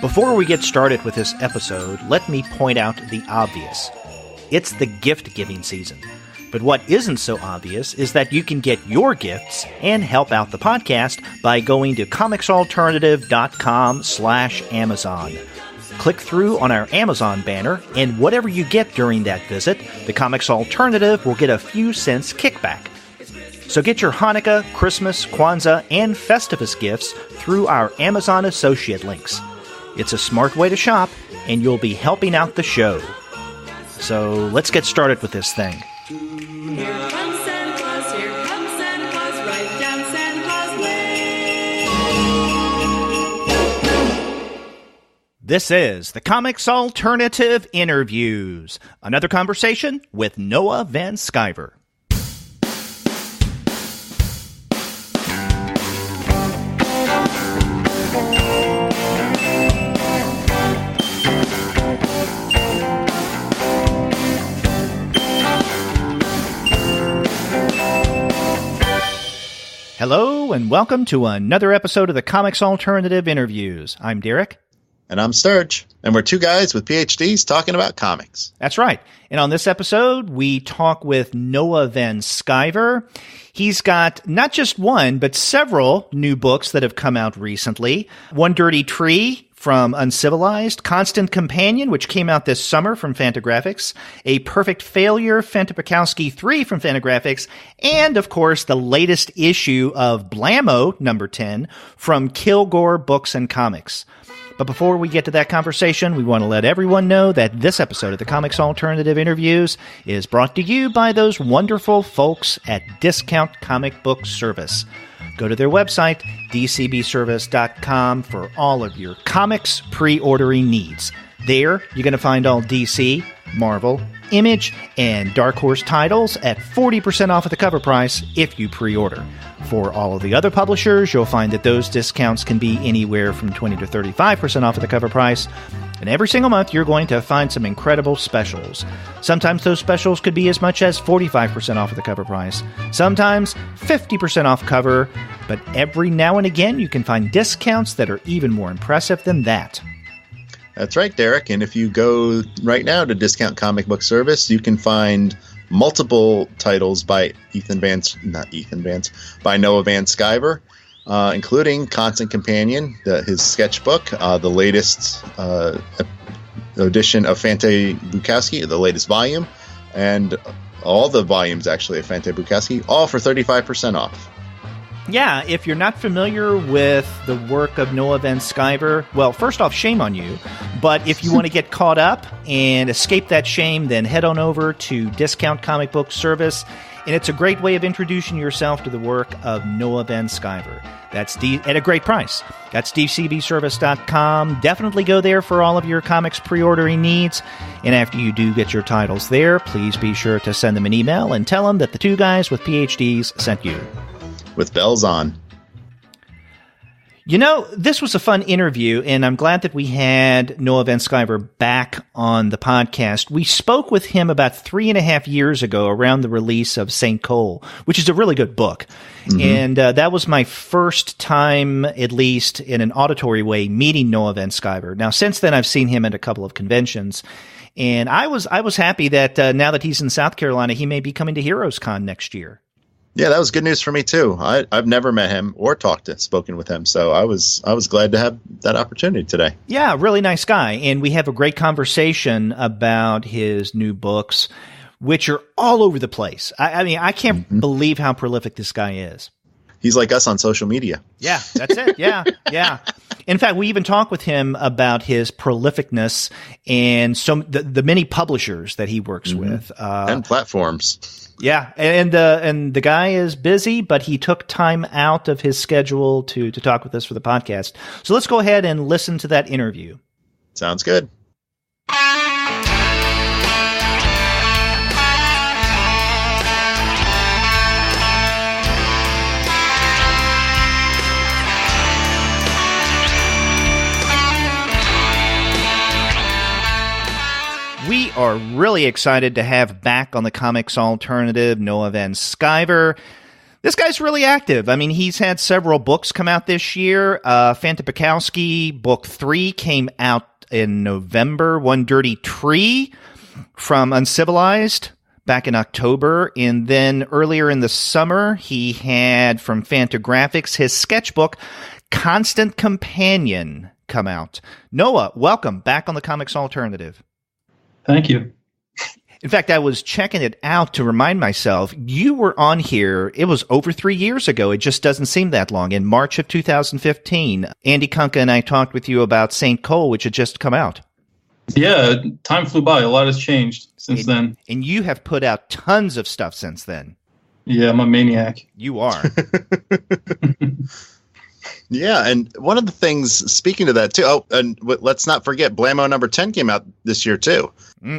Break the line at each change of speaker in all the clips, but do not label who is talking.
Before we get started with this episode, let me point out the obvious. It's the gift-giving season. But what isn't so obvious is that you can get your gifts and help out the podcast by going to comicsalternative.com/Amazon. Click through on our Amazon banner, and whatever you get during that visit, the Comics Alternative will get a few cents kickback. So get your Hanukkah, Christmas, Kwanzaa, and Festivus gifts through our Amazon associate links. It's a smart way to shop, and you'll be helping out the show. So let's get started with this thing.
Here comes Santa Claus, right down Santa Claus Way.
This is the Comics Alternative Interviews, another conversation with Noah Van Sciver. Hello, and welcome to another episode of the Comics Alternative Interviews. I'm Derek.
And I'm Sterg, and we're two guys with PhDs talking about comics.
That's right. And on this episode, we talk with Noah Van Sciver. He's got not just one, but several new books that have come out recently. One Dirty Tree from Uncivilized, Constant Companion, which came out this summer from Fantagraphics, A Perfect Failure, Fante Bukowski 3 from Fantagraphics, and, of course, the latest issue of Blammo, number 10, from Kilgore Books and Comics. But before we get to that conversation, we want to let everyone know that this episode of the Comics Alternative Interviews is brought to you by those wonderful folks at Discount Comic Book Service. Go to their website, dcbservice.com, for all of your comics pre-ordering needs. There, you're going to find all DC, Marvel, Image, and Dark Horse titles at 40% off of the cover price if you pre-order. For all of the other publishers, you'll find that those discounts can be anywhere from 20 to 35% off of the cover price. And every single month, you're going to find some incredible specials. Sometimes those specials could be as much as 45% off of the cover price. Sometimes 50% off cover. But every now and again, you can find discounts that are even more impressive than that.
That's right, Derek. And if you go right now to Discount Comic Book Service, you can find multiple titles by Noah Van Sciver, including Constant Companion, his sketchbook, the latest edition of Fante Bukowski, the latest volume, and all the volumes, actually, of Fante Bukowski, all for 35% off.
Yeah, if you're not familiar with the work of Noah Van Sciver, well, first off, shame on you. But if you want to get caught up and escape that shame, then head on over to Discount Comic Book Service. And it's a great way of introducing yourself to the work of Noah Van Sciver. That's at a great price. That's dcbservice.com. Definitely go there for all of your comics pre-ordering needs. And after you do get your titles there, please be sure to send them an email and tell them that the two guys with PhDs sent you.
With bells on.
You know, this was a fun interview, and I'm glad that we had Noah Van Sciver back on the podcast. We spoke with him about 3.5 years ago around the release of St. Cole, which is a really good book. Mm-hmm. And that was my first time, at least in an auditory way, meeting Noah Van Sciver. Now, since then, I've seen him at a couple of conventions. And I was happy that now that he's in South Carolina, he may be coming to Heroes Con next year.
Yeah, that was good news for me too. I've never met him or spoken with him, so I was glad to have that opportunity today.
Yeah, really nice guy, and we have a great conversation about his new books, which are all over the place. I mean, I can't believe how prolific this guy is.
He's like us on social media.
Yeah, that's it. Yeah, yeah. In fact, we even talked with him about his prolificness and the many publishers that he works with
and platforms.
Yeah, and the guy is busy, but he took time out of his schedule to talk with us for the podcast. So let's go ahead and listen to that interview.
Sounds good.
We are really excited to have back on the Comics Alternative Noah Van Sciver. This guy's really active. I mean, he's had several books come out this year. Fante Bukowski, book 3 came out in November. One Dirty Tree from Uncivilized back in October. And then earlier in the summer, he had from Fantagraphics his sketchbook, Constant Companion, come out. Noah, welcome back on the Comics Alternative.
Thank you.
In fact, I was checking it out to remind myself, you were on here, it was over 3 years ago. It just doesn't seem that long. In March of 2015, Andy Kunka and I talked with you about St. Cole, which had just come out.
Yeah, time flew by. A lot has changed since then.
And you have put out tons of stuff since then.
Yeah, I'm a maniac.
You are.
Yeah, and one of the things, speaking to that too, let's not forget, Blammo number 10 came out this year too.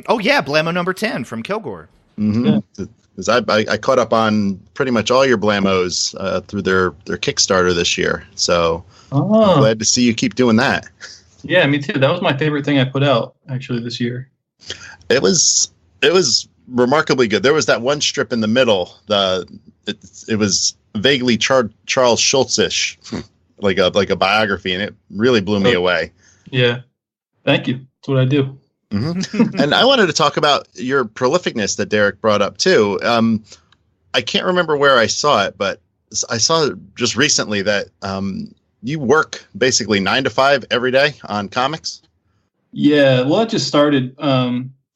Oh yeah, Blammo number 10 from Kilgore.
Mm-hmm. Because I caught up on pretty much all your Blammos through their Kickstarter this year, so I'm glad to see you keep doing that.
Yeah, me too. That was my favorite thing I put out actually this year.
It was remarkably good. There was that one strip in the middle. It was vaguely Charles Schultz-ish. like a biography, and it really blew me away.
Yeah. Thank you. That's what I do.
Mm-hmm. And I wanted to talk about your prolificness that Derek brought up too. I can't remember where I saw it, but I saw just recently that you work basically 9 to 5 every day on comics. Yeah,
well, it just started.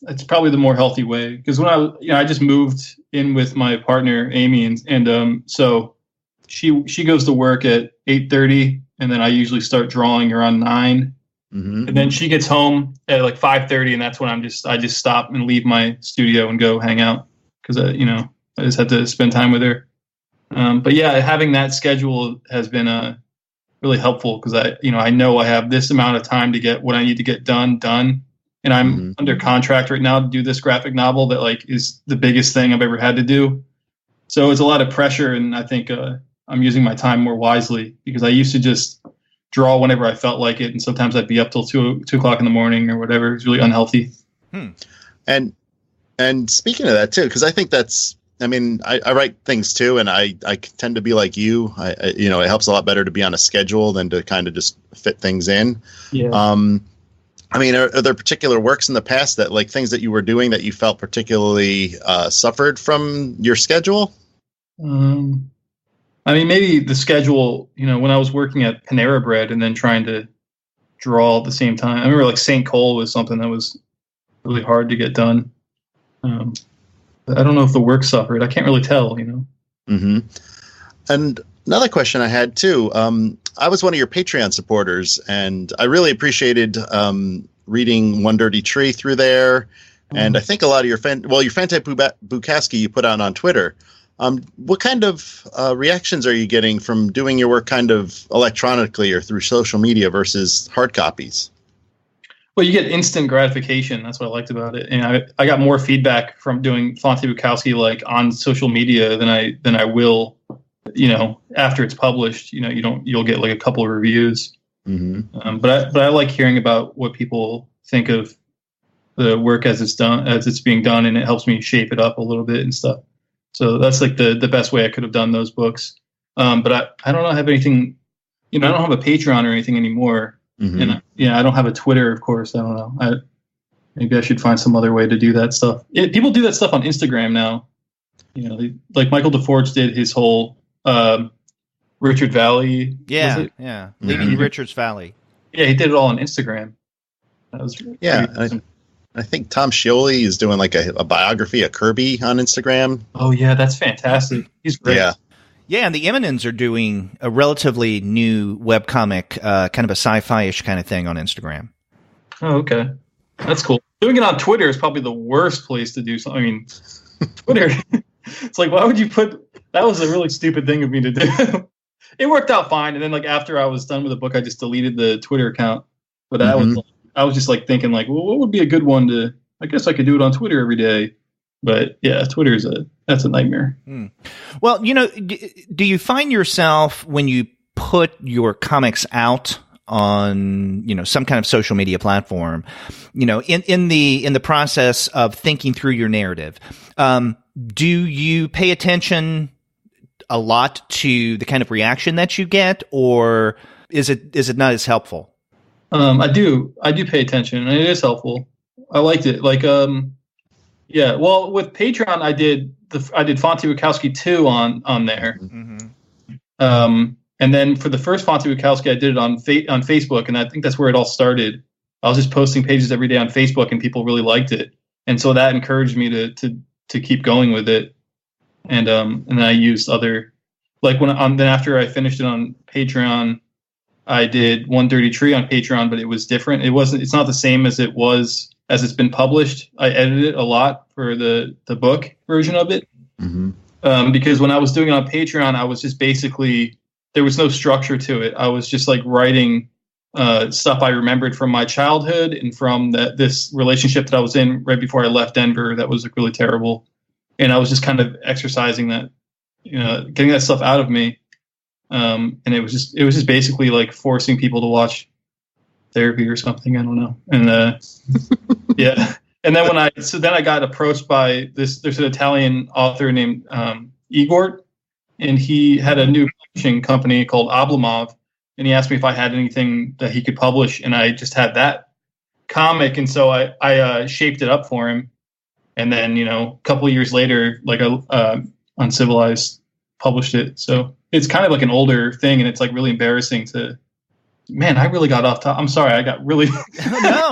It's probably the more healthy way, because when I just moved in with my partner Amy, and so she goes to work at 8:30, and then I usually start drawing around 9. Mm-hmm. And then she gets home at like 5:30, and that's when I just stop and leave my studio and go hang out, because I just had to spend time with her. But yeah, having that schedule has been really helpful, because I know I have this amount of time to get what I need to get done, and I'm under contract right now to do this graphic novel that like is the biggest thing I've ever had to do. So it's a lot of pressure, and I think I'm using my time more wisely, because I used to just draw whenever I felt like it, and sometimes I'd be up till 2 o'clock in the morning or whatever. It's really unhealthy.
And speaking of that too, because I think that's, I mean, I write things too, and I tend to be like you. It helps a lot better to be on a schedule than to kind of just fit things in. Yeah. I mean, are there particular works in the past that, like, things that you were doing that you felt particularly suffered from your schedule?
I mean, maybe the schedule, when I was working at Panera Bread and then trying to draw at the same time. I remember like St. Cole was something that was really hard to get done. I don't know if the work suffered. I can't really tell,
Mm-hmm. And another question I had too, I was one of your Patreon supporters, and I really appreciated reading One Dirty Tree through there. And I think a lot of your Fante Bukowski you put out on Twitter. What kind of reactions are you getting from doing your work kind of electronically or through social media versus hard copies?
Well, you get instant gratification. That's what I liked about it. And I got more feedback from doing Fante Bukowski like on social media than I will, after it's published. You'll get like a couple of reviews. Mm-hmm. But I like hearing about what people think of the work as it's being done, and it helps me shape it up a little bit and stuff. So that's like the best way I could have done those books. But I don't have anything, I don't have a Patreon or anything anymore. Mm-hmm. And I don't have a Twitter, of course. I don't know. Maybe I should find some other way to do that stuff. People do that stuff on Instagram now. Like Michael DeForge did his whole Richard Valley.
Yeah. Leaving Richard's Valley.
Yeah, he did it all on Instagram. That was
I think Tom Scioli is doing like a biography of Kirby on Instagram.
Oh yeah, that's fantastic. He's great.
Yeah, and the Eminens are doing a relatively new webcomic, kind of a sci-fi-ish kind of thing on Instagram.
Oh, okay. That's cool. Doing it on Twitter is probably the worst place to do something. I mean, Twitter, it's like, why would you that was a really stupid thing of me to do. It worked out fine, and then like after I was done with the book, I just deleted the Twitter account. But I was just like thinking like, well, what would be a good one I guess I could do it on Twitter every day. But yeah, Twitter that's a nightmare.
Well, do you find yourself when you put your comics out on, some kind of social media platform, in the process of thinking through your narrative, do you pay attention a lot to the kind of reaction that you get, or is it not as helpful?
I do pay attention, and it is helpful. I liked it. Like, yeah. Well, with Patreon, I did Fante Bukowski 2 on there. Mm-hmm. And then for the first Fante Bukowski, I did it on Facebook, and I think that's where it all started. I was just posting pages every day on Facebook, and people really liked it, and so that encouraged me to keep going with it. And then I used other, like then after I finished it on Patreon, I did One Dirty Tree on Patreon, but it was different. It's not the same as it's been published. I edited it a lot for the book version of it. Mm-hmm. Because when I was doing it on Patreon, I was just basically, there was no structure to it. I was just like writing stuff I remembered from my childhood and from this relationship that I was in right before I left Denver that was like really terrible. And I was just kind of exercising that, getting that stuff out of me. And it was just basically like forcing people to watch therapy or something. I don't know. And yeah. And then then I got approached by there's an Italian author named Igor, and he had a new publishing company called Blammo, and he asked me if I had anything that he could publish, and I just had that comic, and so I shaped it up for him. And then, a couple of years later, like Uncivilized published it. So it's kind of like an older thing, and it's like really embarrassing man, I really got off top. I'm sorry, I got really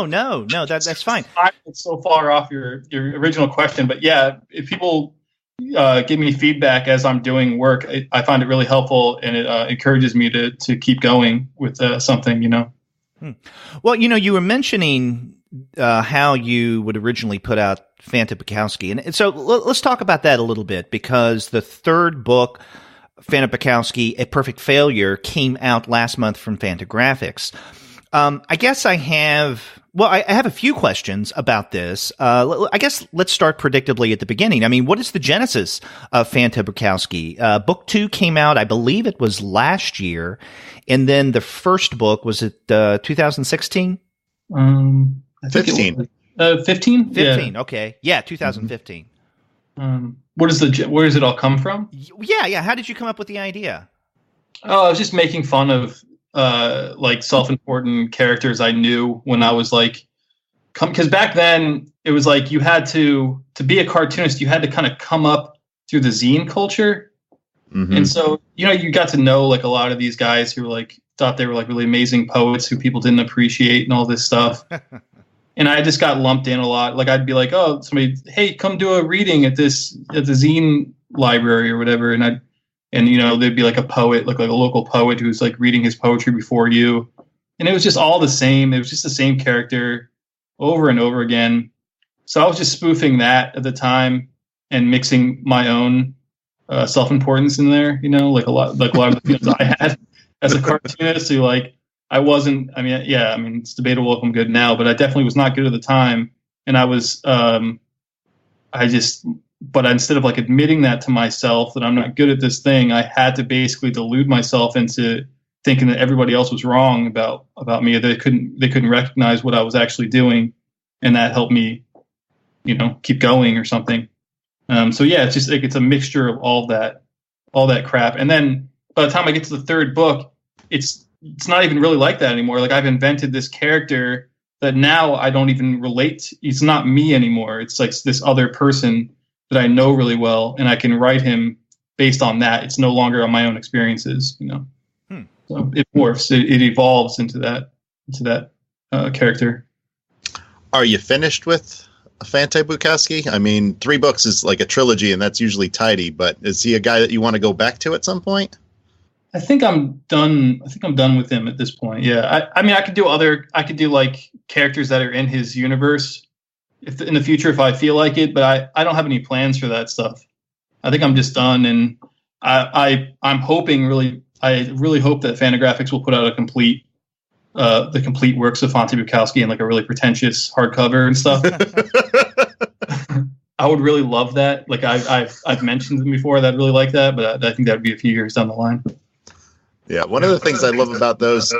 No, that's fine.
It's so far off your original question, but yeah, if people give me feedback as I'm doing work, I find it really helpful, and it encourages me to keep going with something.
Well, you were mentioning how you would originally put out Fante Bukowski, and so let's talk about that a little bit, because the third book, Fante Bukowski, A Perfect Failure, came out last month from Fantagraphics. I guess I have a few questions about this. I guess let's start predictably at the beginning. I mean, what is the genesis of Fante Bukowski? Book 2 came out, I believe it was last year, and then the first book, was it 2016?
I think
15.
15?
15, yeah. Okay. Yeah, 2015.
Where does it all come from?
Yeah. How did you come up with the idea?
Oh, I was just making fun of like self-important characters I knew when I was like, because back then it was like you had to be a cartoonist, you had to kind of come up through the zine culture. Mm-hmm. And so, you got to know like a lot of these guys who like thought they were like really amazing poets who people didn't appreciate and all this stuff. And I just got lumped in a lot. Like I'd be like, oh, somebody, hey, come do a reading at the zine library or whatever. And there'd be like a poet, like a local poet who's like reading his poetry before you. And it was just all the same. It was just the same character over and over again. So I was just spoofing that at the time and mixing my own self-importance in there, like a lot of the feelings I had as a cartoonist who like, I wasn't, it's debatable if I'm good now, but I definitely was not good at the time. And I was, but instead of like admitting that to myself that I'm not good at this thing, I had to basically delude myself into thinking that everybody else was wrong about me. They couldn't recognize what I was actually doing. And that helped me, keep going or something. So yeah, it's just like, it's a mixture of all that crap. And then by the time I get to the third book, it's not even really like that anymore. Like I've invented this character that now I don't even relate. It's not me anymore. It's like this other person that I know really well, and I can write him based on that. It's no longer on my own experiences, So it morphs. It evolves into that character.
Are you finished with Fante Bukowski? I mean, 3 books is like a trilogy, and that's usually tidy. But is he a guy that you want to go back to at some point?
I think I'm done with him at this point. Yeah. I could do like characters that are in his universe in the future if I feel like it, but I don't have any plans for that stuff. I think I'm just done. And I'm hoping I really hope that Fantagraphics will put out the complete works of Fante Bukowski in like a really pretentious hardcover and stuff. I would really love that. Like I've mentioned them before that I'd really like that, but I think that would be a few years down the line.
Yeah, one of the things I love about those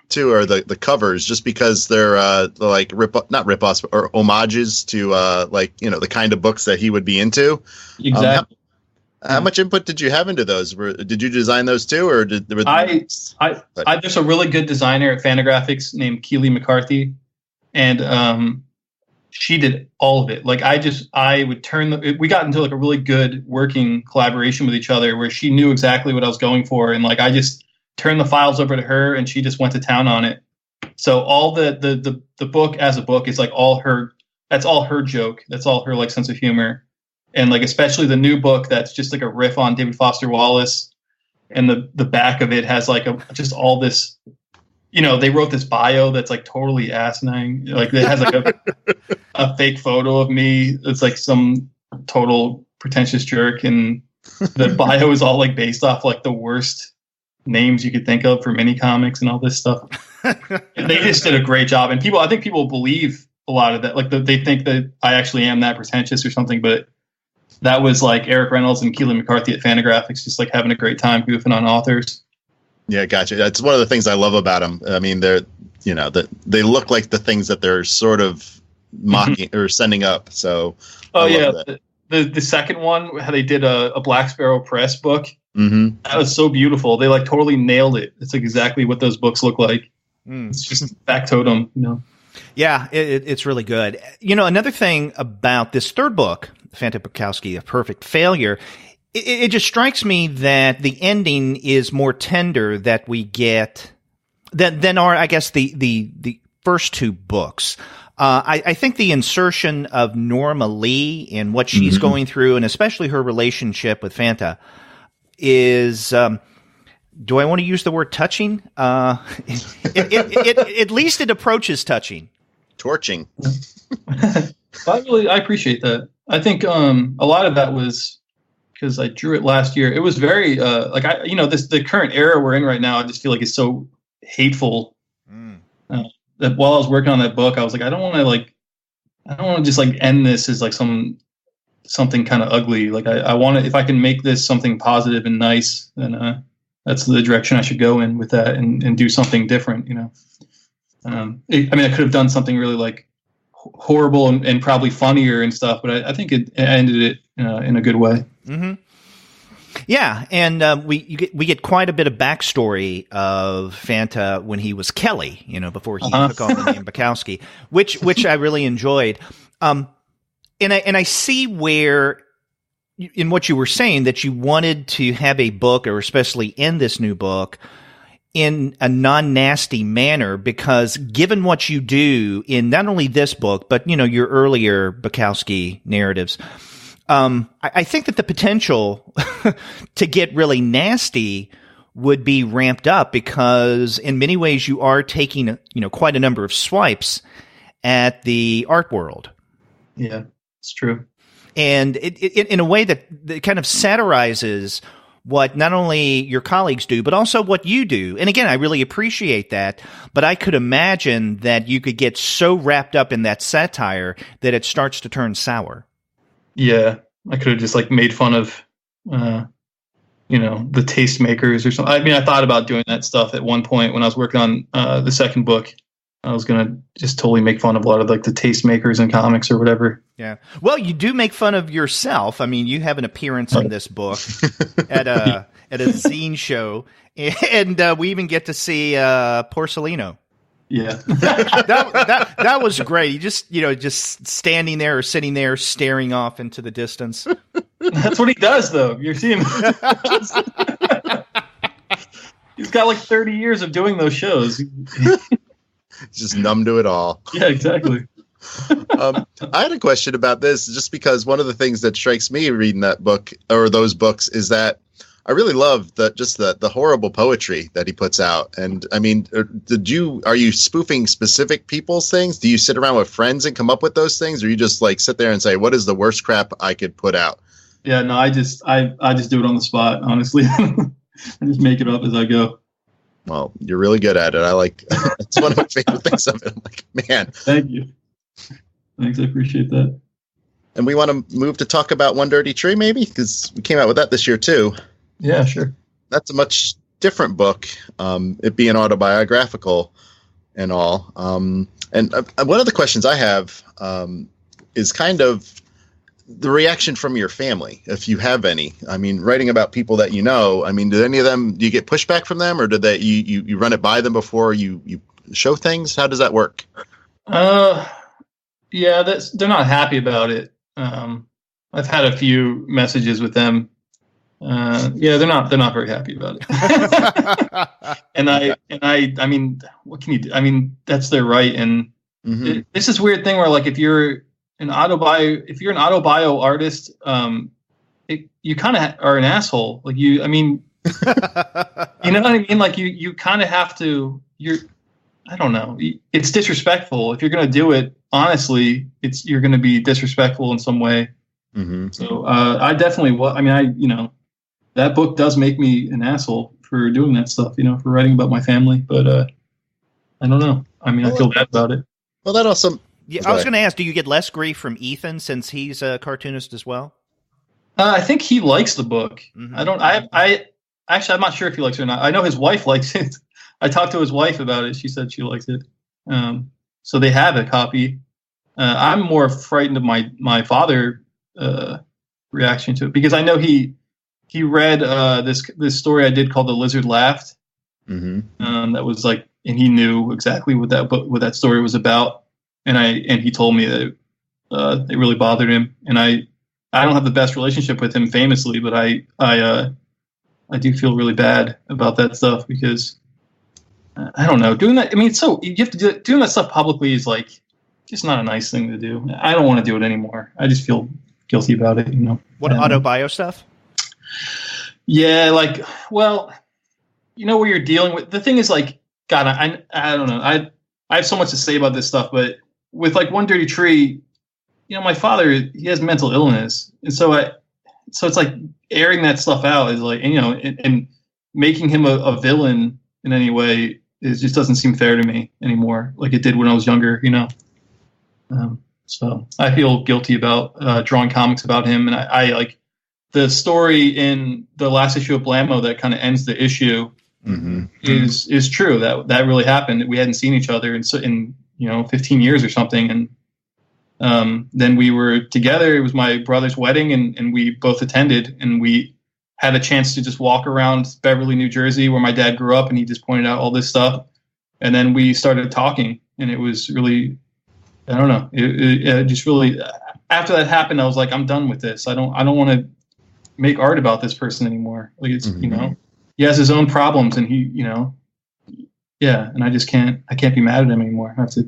too are the covers, just because they're like not rip-offs or homages to the kind of books that he would be into.
Exactly.
How much input did you have into those? Did you design those too, or
there's a really good designer at Fantagraphics named Keely McCarthy, and she did all of it. Like I would we got into like a really good working collaboration with each other where she knew exactly what I was going for. And like, I just turned the files over to her and she just went to town on it. So all the book as a book is like that's all her joke. That's all her like sense of humor. And like, especially the new book, that's just like a riff on David Foster Wallace. And the back of it has like just all this, they wrote this bio that's like totally asinine. Like it has like a fake photo of me. It's like some total pretentious jerk. And the bio is all like based off like the worst names you could think of for mini comics and all this stuff. And they just did a great job. And I think people believe a lot of that. Like they think that I actually am that pretentious or something, but that was like Eric Reynolds and Keely McCarthy at Fantagraphics, just like having a great time goofing on authors.
Yeah, gotcha. That's one of the things I love about them. I mean, they look like the things that they're sort of mocking or sending up. So,
the second one, how they did a Black Sparrow Press book,
that
was so beautiful. They like totally nailed it. It's like exactly what those books look like. It's just factotum,
Yeah, it's really good. Another thing about this third book, Fante Bukowski, A Perfect Failure, it just strikes me that the ending is more tender that we get than are, I guess, the first two books. I think the insertion of Norma Lee and what she's going through, and especially her relationship with Fanta, is do I want to use the word touching? At least it approaches touching.
Torching.
I appreciate that. I think a lot of that was because I drew it last year. It was very the current era we're in right now. I just feel like it's so hateful. That while I was working on that book, I was like, I don't want to just like end this as like something kind of ugly. Like I want to, if I can make this something positive and nice, then that's the direction I should go in with that and do something different. I could have done something really like horrible and probably funnier and stuff, but I think it ended it in a good way.
Mm-hmm. Yeah, and we get quite a bit of backstory of Fanta when he was Kelly, before he took on the name Bukowski, which I really enjoyed. And I see where, in what you were saying, that you wanted to have a book, or especially in this new book, in a non-nasty manner, because given what you do in not only this book, but, your earlier Bukowski narratives, I think that the potential to get really nasty would be ramped up, because in many ways you are taking, quite a number of swipes at the art world.
Yeah, it's true.
And it in a way that kind of satirizes what not only your colleagues do, but also what you do. And again, I really appreciate that, but I could imagine that you could get so wrapped up in that satire that it starts to turn sour.
Yeah, I could have just like made fun of, the tastemakers or something. I mean, I thought about doing that stuff at one point when I was working on the second book. I was going to just totally make fun of a lot of like the tastemakers in comics or whatever.
Yeah. Well, you do make fun of yourself. I mean, you have an appearance in this book at a zine show, and we even get to see Porcelino.
Yeah.
that was great. You just standing there or sitting there staring off into the distance.
That's what he does, though. You see him. He's got like 30 years of doing those shows.
He's just numb to it all.
Yeah, exactly.
I had a question about this, just because one of the things that strikes me reading that book or those books is that I really love the horrible poetry that he puts out. And I mean, are you spoofing specific people's things? Do you sit around with friends and come up with those things, or you just like sit there and say, what is the worst crap I could put out?
Yeah, no, I just do it on the spot, honestly. I just make it up as I go.
Well, you're really good at it. It's one of my favorite things of it. I'm like, man.
Thank you. Thanks, I appreciate that.
And we want to move to talk about One Dirty Tree, maybe? Because we came out with that this year, too.
Yeah, sure.
That's a much different book, it being autobiographical and all. And one of the questions I have is kind of, the reaction from your family, if you have any? I mean, writing about people that you know, I mean, do any of them, do you get pushback from them, or do they, you run it by them before you show things? How does that work?
Yeah, they're not happy about it. I've had a few messages with them. Yeah, they're not very happy about it. and I mean, what can you do? I mean, that's their right. And this is weird thing where, like, if you're an autobio artist, you kind of are an asshole. Like, I mean, you know what I mean? Like, you kind of have to. I don't know. It's disrespectful if you're going to do it. Honestly, you're going to be disrespectful in some way. So I definitely. I mean, that book does make me an asshole for doing that stuff. For writing about my family, but I don't know. I mean, I feel bad about it.
Well, that also.
Yeah, I was going to ask, do you get less grief from Ethan since he's a cartoonist as well?
I think he likes the book. I don't. Actually, I'm not sure if he likes it or not. I know his wife likes it. I talked to his wife about it. She said she likes it. So they have a copy. I'm more frightened of my father reaction to it, because I know he read this story I did called The Lizard Laughed. That was like, and he knew exactly what that story was about. And he told me that it really bothered him. And I don't have the best relationship with him, famously, but I do feel really bad about that stuff, because I don't know, doing that. I mean, you have to do it. Doing that stuff publicly is like just not a nice thing to do. I don't want to do it anymore. I just feel guilty about it.
What autobio stuff?
Yeah, like, well, where you're dealing with. The thing is, like, God, I don't know. I have so much to say about this stuff, but with, like, One Dirty Tree, my father, he has mental illness, and so it's like airing that stuff out is like, and making him a villain in any way just doesn't seem fair to me anymore, like it did when I was younger. So I feel guilty about drawing comics about him, and I like the story in the last issue of Blammo that kind of ends the issue is true. That really happened. We hadn't seen each other in 15 years or something, and then we were together. It was my brother's wedding, and we both attended, and we had a chance to just walk around Beverly, New Jersey, where my dad grew up, and he just pointed out all this stuff, and then we started talking, and it was really, I don't know, it just really, after that happened, I was like, I'm done with this. I don't want to make art about this person anymore. Like, it's he has his own problems, and he and I can't be mad at him anymore. I have to.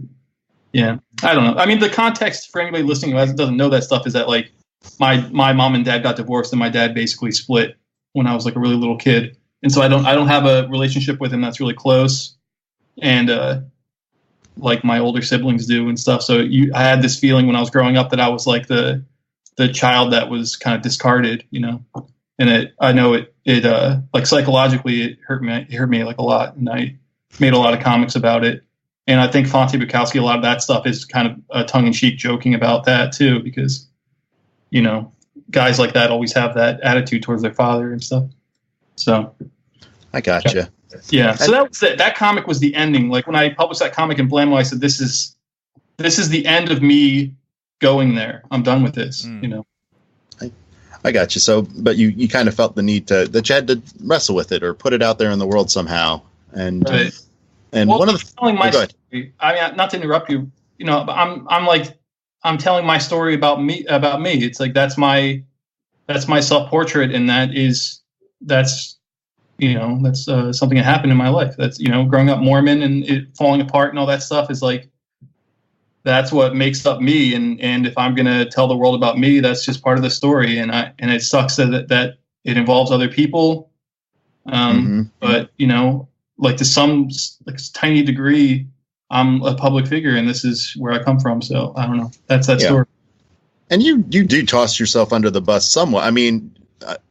Yeah, I don't know. I mean, the context for anybody listening who doesn't know that stuff is that, like, my mom and dad got divorced, and my dad basically split when I was, like, a really little kid, and so I don't have a relationship with him that's really close, and like my older siblings do and stuff. So I had this feeling when I was growing up that I was like the child that was kind of discarded, and I know it like psychologically it hurt me like a lot, and I made a lot of comics about it. And I think Fante Bukowski, a lot of that stuff is kind of tongue-in-cheek joking about that too, because, guys like that always have that attitude towards their father and stuff. So
I gotcha.
Yeah. So that was it. That comic was the ending. Like, when I published that comic in Blammo, I said, this is the end of me going there. I'm done with this,
I got you. So, but you kind of felt the need that you had to wrestle with it or put it out there in the world somehow. And,
right.
And
well,
one of the
telling my story, I mean, not to interrupt you, but I'm telling my story about me. It's like, that's my self-portrait. And that's something that happened in my life. That's, growing up Mormon and it falling apart and all that stuff is like, that's what makes up me. And if I'm going to tell the world about me, that's just part of the story. And it sucks that it involves other people. But, like, to some tiny degree, I'm a public figure, and this is where I come from. So I don't know. That's that story.
And you do toss yourself under the bus somewhat. I mean,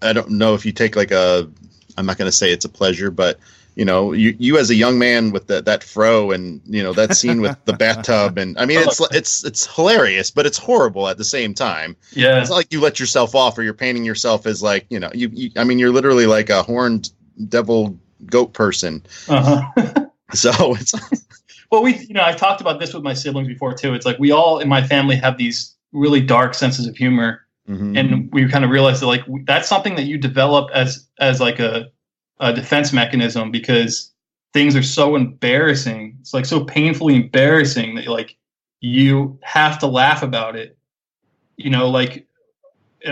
I don't know if you take like I'm not going to say it's a pleasure, but you as a young man with that fro and that scene with the bathtub, and I mean it's hilarious, but it's horrible at the same time.
Yeah,
it's not like you let yourself off or you're painting yourself as like I mean, you're literally like a horned devil goat person. So it's
well, I've talked about this with my siblings before too. It's like we all in my family have these really dark senses of humor, And we kind of realized that like that's something that you develop as like a defense mechanism, because things are so embarrassing. It's like so painfully embarrassing that like you have to laugh about it. You know, like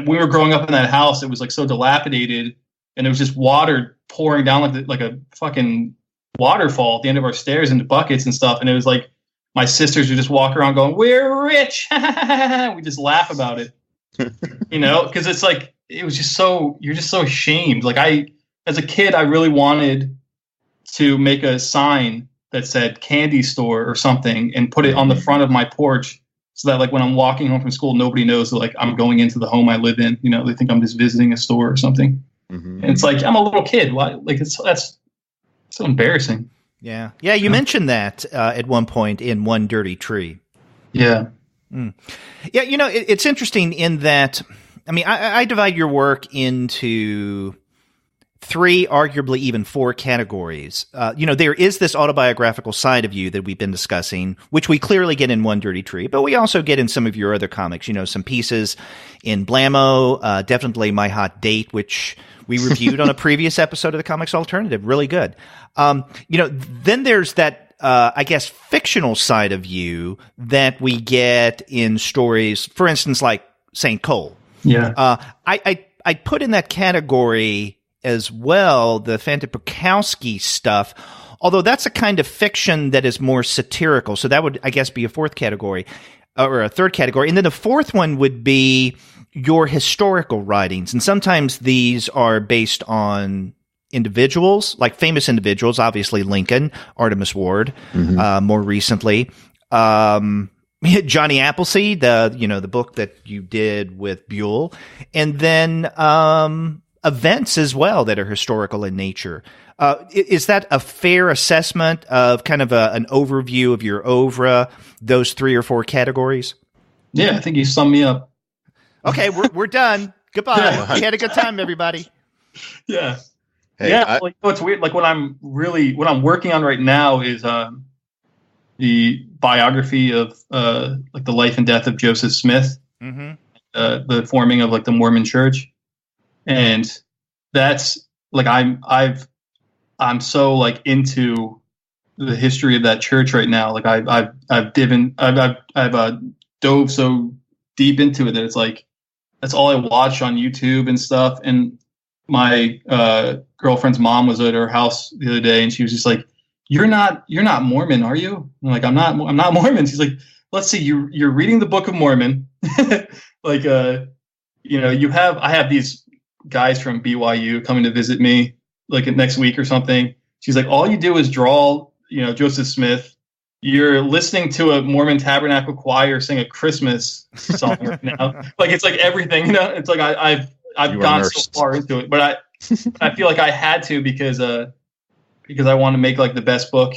we were growing up in that house, it was like so dilapidated, and there was just water pouring down like a fucking waterfall at the end of our stairs into buckets and stuff. And it was like my sisters would just walk around going, "We're rich." We just laugh about it, you know, because it's like it was just so you're just so ashamed. Like as a kid, I really wanted to make a sign that said candy store or something and put it on the front of my porch, so that like when I'm walking home from school, nobody knows that like I'm going into the home I live in. You know, they think I'm just visiting a store or something. And it's like, I'm a little kid. Why? Like that's so embarrassing.
Yeah. Yeah. You mentioned that at one point in One Dirty Tree.
Yeah.
Yeah. You know, it's interesting in that, I mean, I divide your work into 3, arguably even 4 categories. You know, there is this autobiographical side of you that we've been discussing, which we clearly get in One Dirty Tree, but we also get in some of your other comics, you know, some pieces in Blammo, definitely My Hot Date, which we reviewed on a previous episode of the Comics Alternative. Really good. You know, then there's that, I guess, fictional side of you that we get in stories, for instance, like St. Cole.
Yeah.
I put in that category as well the Fante Bukowski stuff, although that's a kind of fiction that is more satirical. So that would, I guess, be a 4th category or a 3rd category. And then the 4th one would be your historical writings. And sometimes these are based on individuals, like famous individuals, obviously Lincoln, Artemus Ward, more recently. Johnny Appleseed, the book that you did with Buell, and then events as well that are historical in nature. Is that a fair assessment of kind of an overview of your oeuvre, those 3 or 4 categories?
Yeah, I think you summed me up.
Okay, we're done. Goodbye. Yeah. We had a good time, everybody.
Yeah.
Hey,
yeah, like, it's weird. Like what I'm working on right now is the biography of like the life and death of Joseph Smith, the forming of like the Mormon Church, and that's like I'm so like into the history of that church right now. Like I've dove so deep into it that it's like that's all I watch on YouTube and stuff. And my girlfriend's mom was at her house the other day, and she was just like, You're not Mormon, are you?" I'm like, I'm not Mormon. She's like, "Let's see, you're reading the Book of Mormon." Like, you know, I have these guys from BYU coming to visit me like next week or something. She's like, "All you do is draw, you know, Joseph Smith. You're listening to a Mormon Tabernacle choir sing a Christmas song right now." Like, it's like everything, you know. It's like I've gone so far into it, but I feel like I had to because I want to make like the best book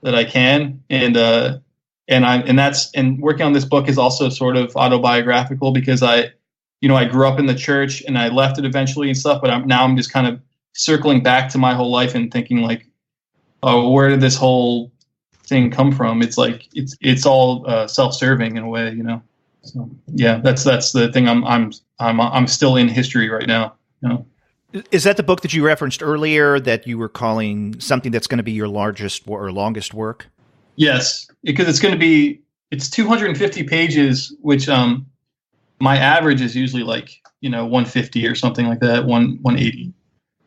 that I can, and working on this book is also sort of autobiographical because I grew up in the church and I left it eventually and stuff, but I'm just kind of circling back to my whole life and thinking like, oh, where did this whole thing come from? It's like it's all self-serving in a way, you know. So yeah, that's the thing. I'm still in history right now, you know.
Is that the book that you referenced earlier that you were calling something that's going to be your largest or longest work?
Yes, because it's 250 pages, which my average is usually like, you know, 150 or something like that, 180.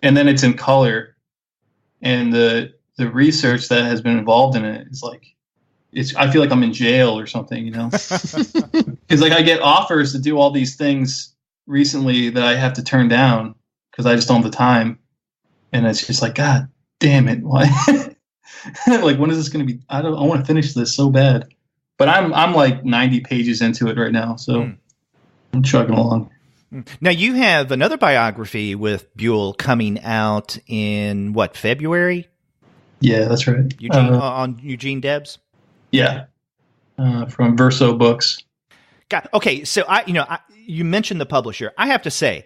And then it's in color. And the research that has been involved in it is like, I feel like I'm in jail or something, you know, because like I get offers to do all these things recently that I have to turn down because I just don't have the time. And it's just like, God damn it. Why? Like, when is this going to be? I want to finish this so bad, but I'm like 90 pages into it right now. So I'm chugging along.
Now you have another biography with Buell coming out in February?
Yeah, that's right.
On Eugene Debs?
Yeah. From Verso Books.
God, okay. So you mentioned the publisher. I have to say,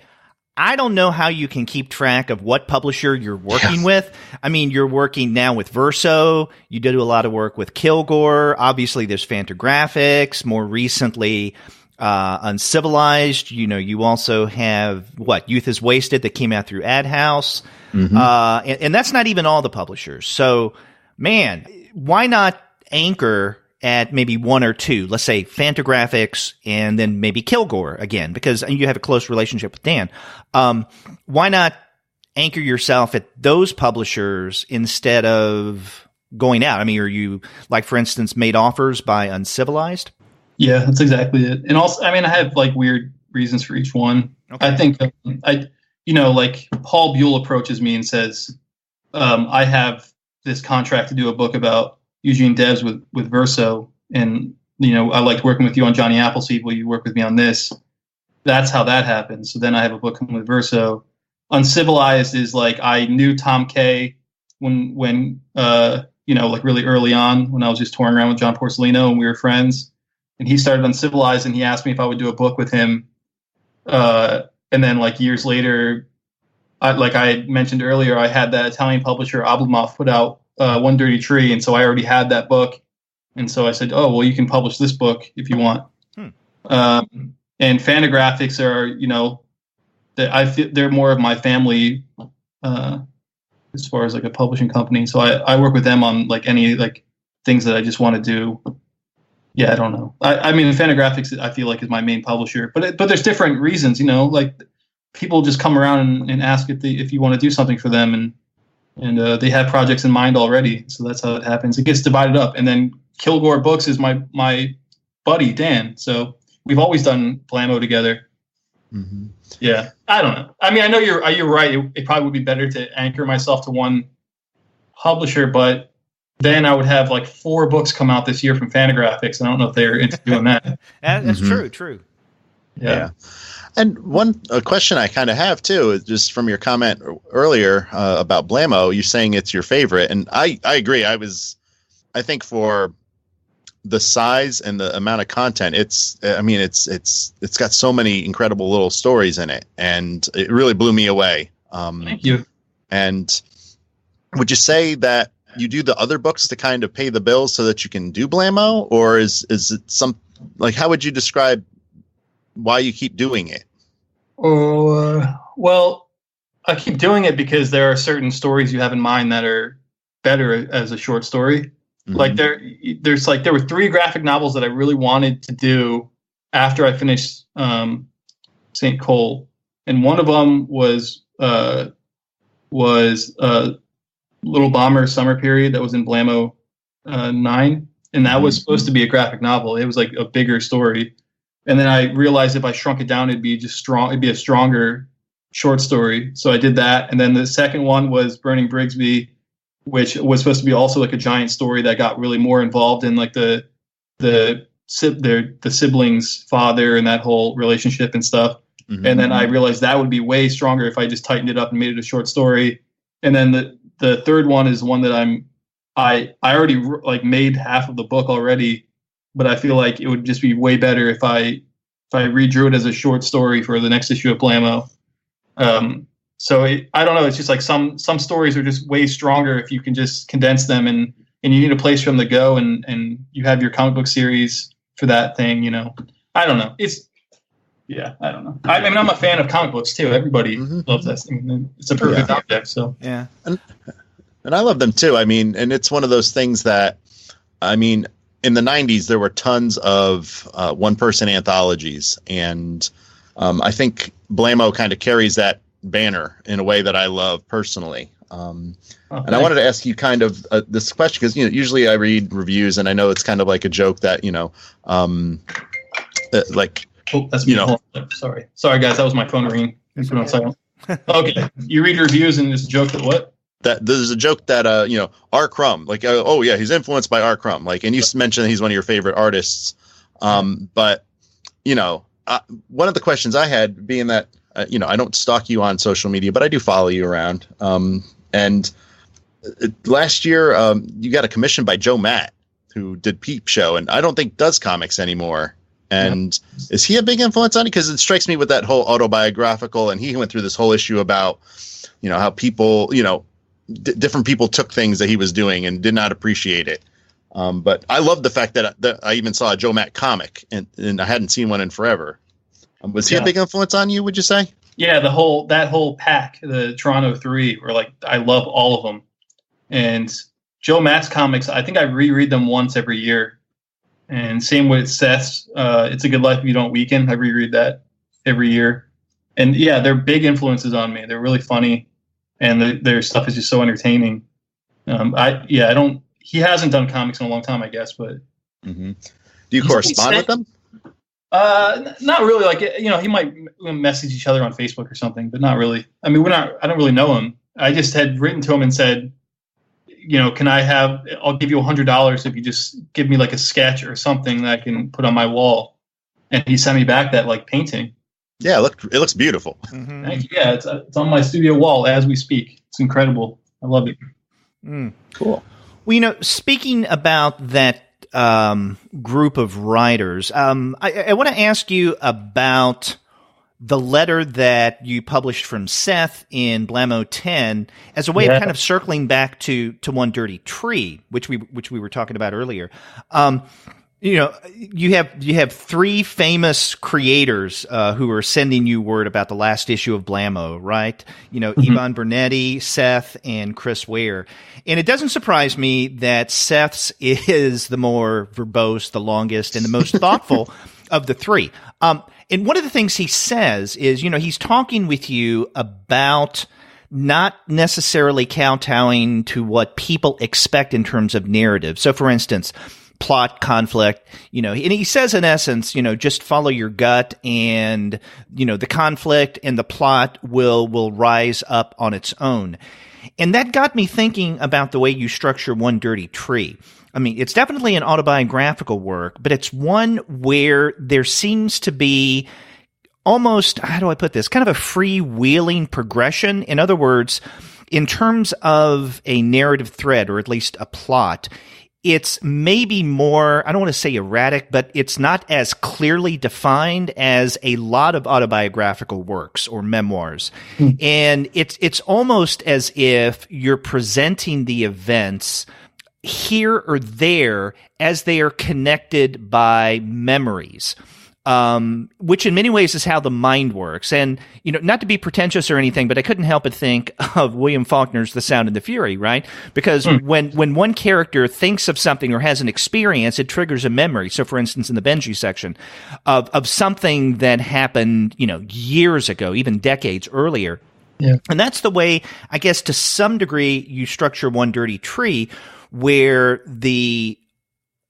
I don't know how you can keep track of what publisher you're working with. I mean, you're working now with Verso. You did a lot of work with Kilgore. Obviously, there's Fantagraphics. More recently, Uncivilized. You also have Youth is Wasted that came out through Ad House. And that's not even all the publishers. So, man, why not anchor at maybe one or two? Let's say Fantagraphics and then maybe Kilgore again, because you have a close relationship with Dan. Why not anchor yourself at those publishers instead of going out? I mean, are you, like, for instance, made offers by Uncivilized?
Yeah, that's exactly it. And also, I mean, I have like weird reasons for each one. Okay. I think like Paul Buell approaches me and says, I have this contract to do a book about Eugene Debs with Verso. And, I liked working with you on Johnny Appleseed. Will you work with me on this? That's how that happened. So then I have a book coming with Verso. Uncivilized is like, I knew Tom Kay when like really early on when I was just touring around with John Porcellino and we were friends. And he started Uncivilized, and he asked me if I would do a book with him. And then, like, years later, like I had mentioned earlier, I had that Italian publisher, Blammo, put out One Dirty Tree, and so I already had that book. And so I said, oh, well, you can publish this book if you want. And Fantagraphics are, I feel they're more of my family as far as, like, a publishing company. So I work with them on, like, any, like, things that I just want to do. Yeah, I don't know. I mean, Fantagraphics, I feel like, is my main publisher, but there's different reasons, like people just come around and ask if you want to do something for them, and they have projects in mind already. So that's how it happens. It gets divided up, and then Kilgore Books is my buddy Dan. So we've always done Blammo together. Mm-hmm. Yeah, I don't know. I mean, I know you're right. It probably would be better to anchor myself to one publisher, but then I would have like 4 books come out this year from Fantagraphics. And I don't know if they're into doing that.
That's true.
Yeah. And one question I kind of have, too, is just from your comment earlier about Blammo, you're saying it's your favorite. And I agree. I think for the size and the amount of content, it's got so many incredible little stories in it. And it really blew me away.
Thank you.
And would you say that you do the other books to kind of pay the bills so that you can do Blammo, or is it some, like, how would you describe why you keep doing it?
Well, I keep doing it because there are certain stories you have in mind that are better as a short story. Mm-hmm. Like there were 3 graphic novels that I really wanted to do after I finished St. Cole, and one of them was Little Bomber Summer Period that was in Blammo 9, and that was supposed to be a graphic novel. It was like a bigger story, and then I realized if I shrunk it down, it'd be a stronger short story. So I did that, and then the second one was Burning Brigsby, which was supposed to be also like a giant story that got really more involved in like the siblings' father and that whole relationship and stuff. Mm-hmm. And then I realized that would be way stronger if I just tightened it up and made it a short story. And then the third one is one that I already like made half of the book already, but I feel like it would just be way better if I redrew it as a short story for the next issue of Blammo. So I don't know. It's just like some stories are just way stronger if you can just condense them, and you need a place for them to go, and you have your comic book series for that thing. I don't know. I don't know. I mean, I'm a fan of comic books too. Everybody loves that thing. It's a perfect object. So
yeah.
And I love them too. I mean, and it's one of those things that, I mean, in the 90s, there were tons of one-person anthologies. And I think Blammo kind of carries that banner in a way that I love personally. And I wanted to ask you kind of this question, because, usually I read reviews and I know it's kind of like a joke that, like,
oh, that's me. Sorry, guys. That was my phone ringing. Put it on silent. Okay. You read reviews and it's a joke that what?
That there's a joke that R. Crumb, like, oh yeah, he's influenced by R. Crumb, like, and you mentioned he's one of your favorite artists. But one of the questions I had, being that I don't stalk you on social media, but I do follow you around. And last year you got a commission by Joe Matt, who did Peep Show, and I don't think does comics anymore. And is he a big influence on it? Because it strikes me with that whole autobiographical, and he went through this whole issue about how people different people took things that he was doing and did not appreciate it. But I love the fact that I even saw a Joe Matt comic, and I hadn't seen one in forever. Was he a big influence on you, would you say?
Yeah, that whole pack, the Toronto Three, were like, I love all of them. And Joe Matt's comics, I think I reread them once every year. And same with Seth's It's a Good Life If You Don't Weaken. I reread that every year. And yeah, they're big influences on me. They're really funny, and their stuff is just so entertaining. He hasn't done comics in a long time, I guess, but
do you correspond with them?
Not really. Like, he might message each other on Facebook or something, but not really. I mean, I don't really know him. I just had written to him and said, I'll give you $100 if you just give me like a sketch or something that I can put on my wall. And he sent me back that like painting.
Yeah, it looks beautiful.
Mm-hmm.
Thank you. Yeah, it's on my studio wall as we speak. It's incredible. I love it.
Cool.
Well, speaking about that group of writers, I want to ask you about the letter that you published from Seth in Blammo 10 as a way of kind of circling back to One Dirty Tree, which we were talking about earlier. You have three famous creators who are sending you word about the last issue of Blammo, right? Ivan Bernetti, Seth, and Chris Ware. And it doesn't surprise me that Seth's is the more verbose, the longest, and the most thoughtful of the three. And one of the things he says is, he's talking with you about not necessarily kowtowing to what people expect in terms of narrative. So, for instance, plot, conflict, and he says in essence, just follow your gut, and, the conflict and the plot will rise up on its own. And that got me thinking about the way you structure One Dirty Tree. I mean, it's definitely an autobiographical work, but it's one where there seems to be almost, how do I put this, kind of a freewheeling progression. In other words, in terms of a narrative thread, or at least a plot, it's maybe more, I don't want to say erratic, but it's not as clearly defined as a lot of autobiographical works or memoirs. And it's almost as if you're presenting the events here or there as they are connected by memories, which in many ways is how the mind works. And, not to be pretentious or anything, but I couldn't help but think of William Faulkner's The Sound and the Fury, right? Because when one character thinks of something or has an experience, it triggers a memory. So, for instance, in the Benji section of something that happened, years ago, even decades earlier.
Yeah.
And that's the way, I guess, to some degree, you structure One Dirty Tree, where the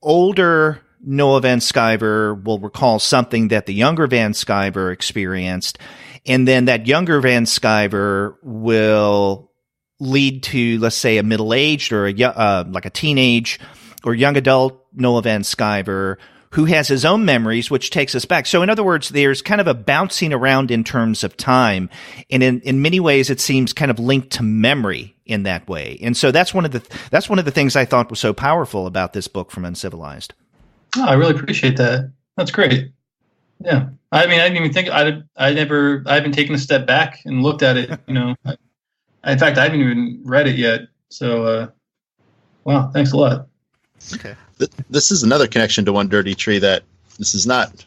older Noah Van Sciver will recall something that the younger Van Sciver experienced, and then that younger Van Sciver will lead to, let's say, a middle-aged or like a teenage or young adult Noah Van Sciver who has his own memories, which takes us back. So in other words, there's kind of a bouncing around in terms of time. And in many ways, it seems kind of linked to memory in that way. And so that's one of the things I thought was so powerful about this book from Uncivilized.
Oh, I really appreciate that. That's great. Yeah. I mean, I didn't even think I haven't taken a step back and looked at it, in fact, I haven't even read it yet. So, wow, thanks a lot.
Okay.
This is another connection to One Dirty Tree that this is not.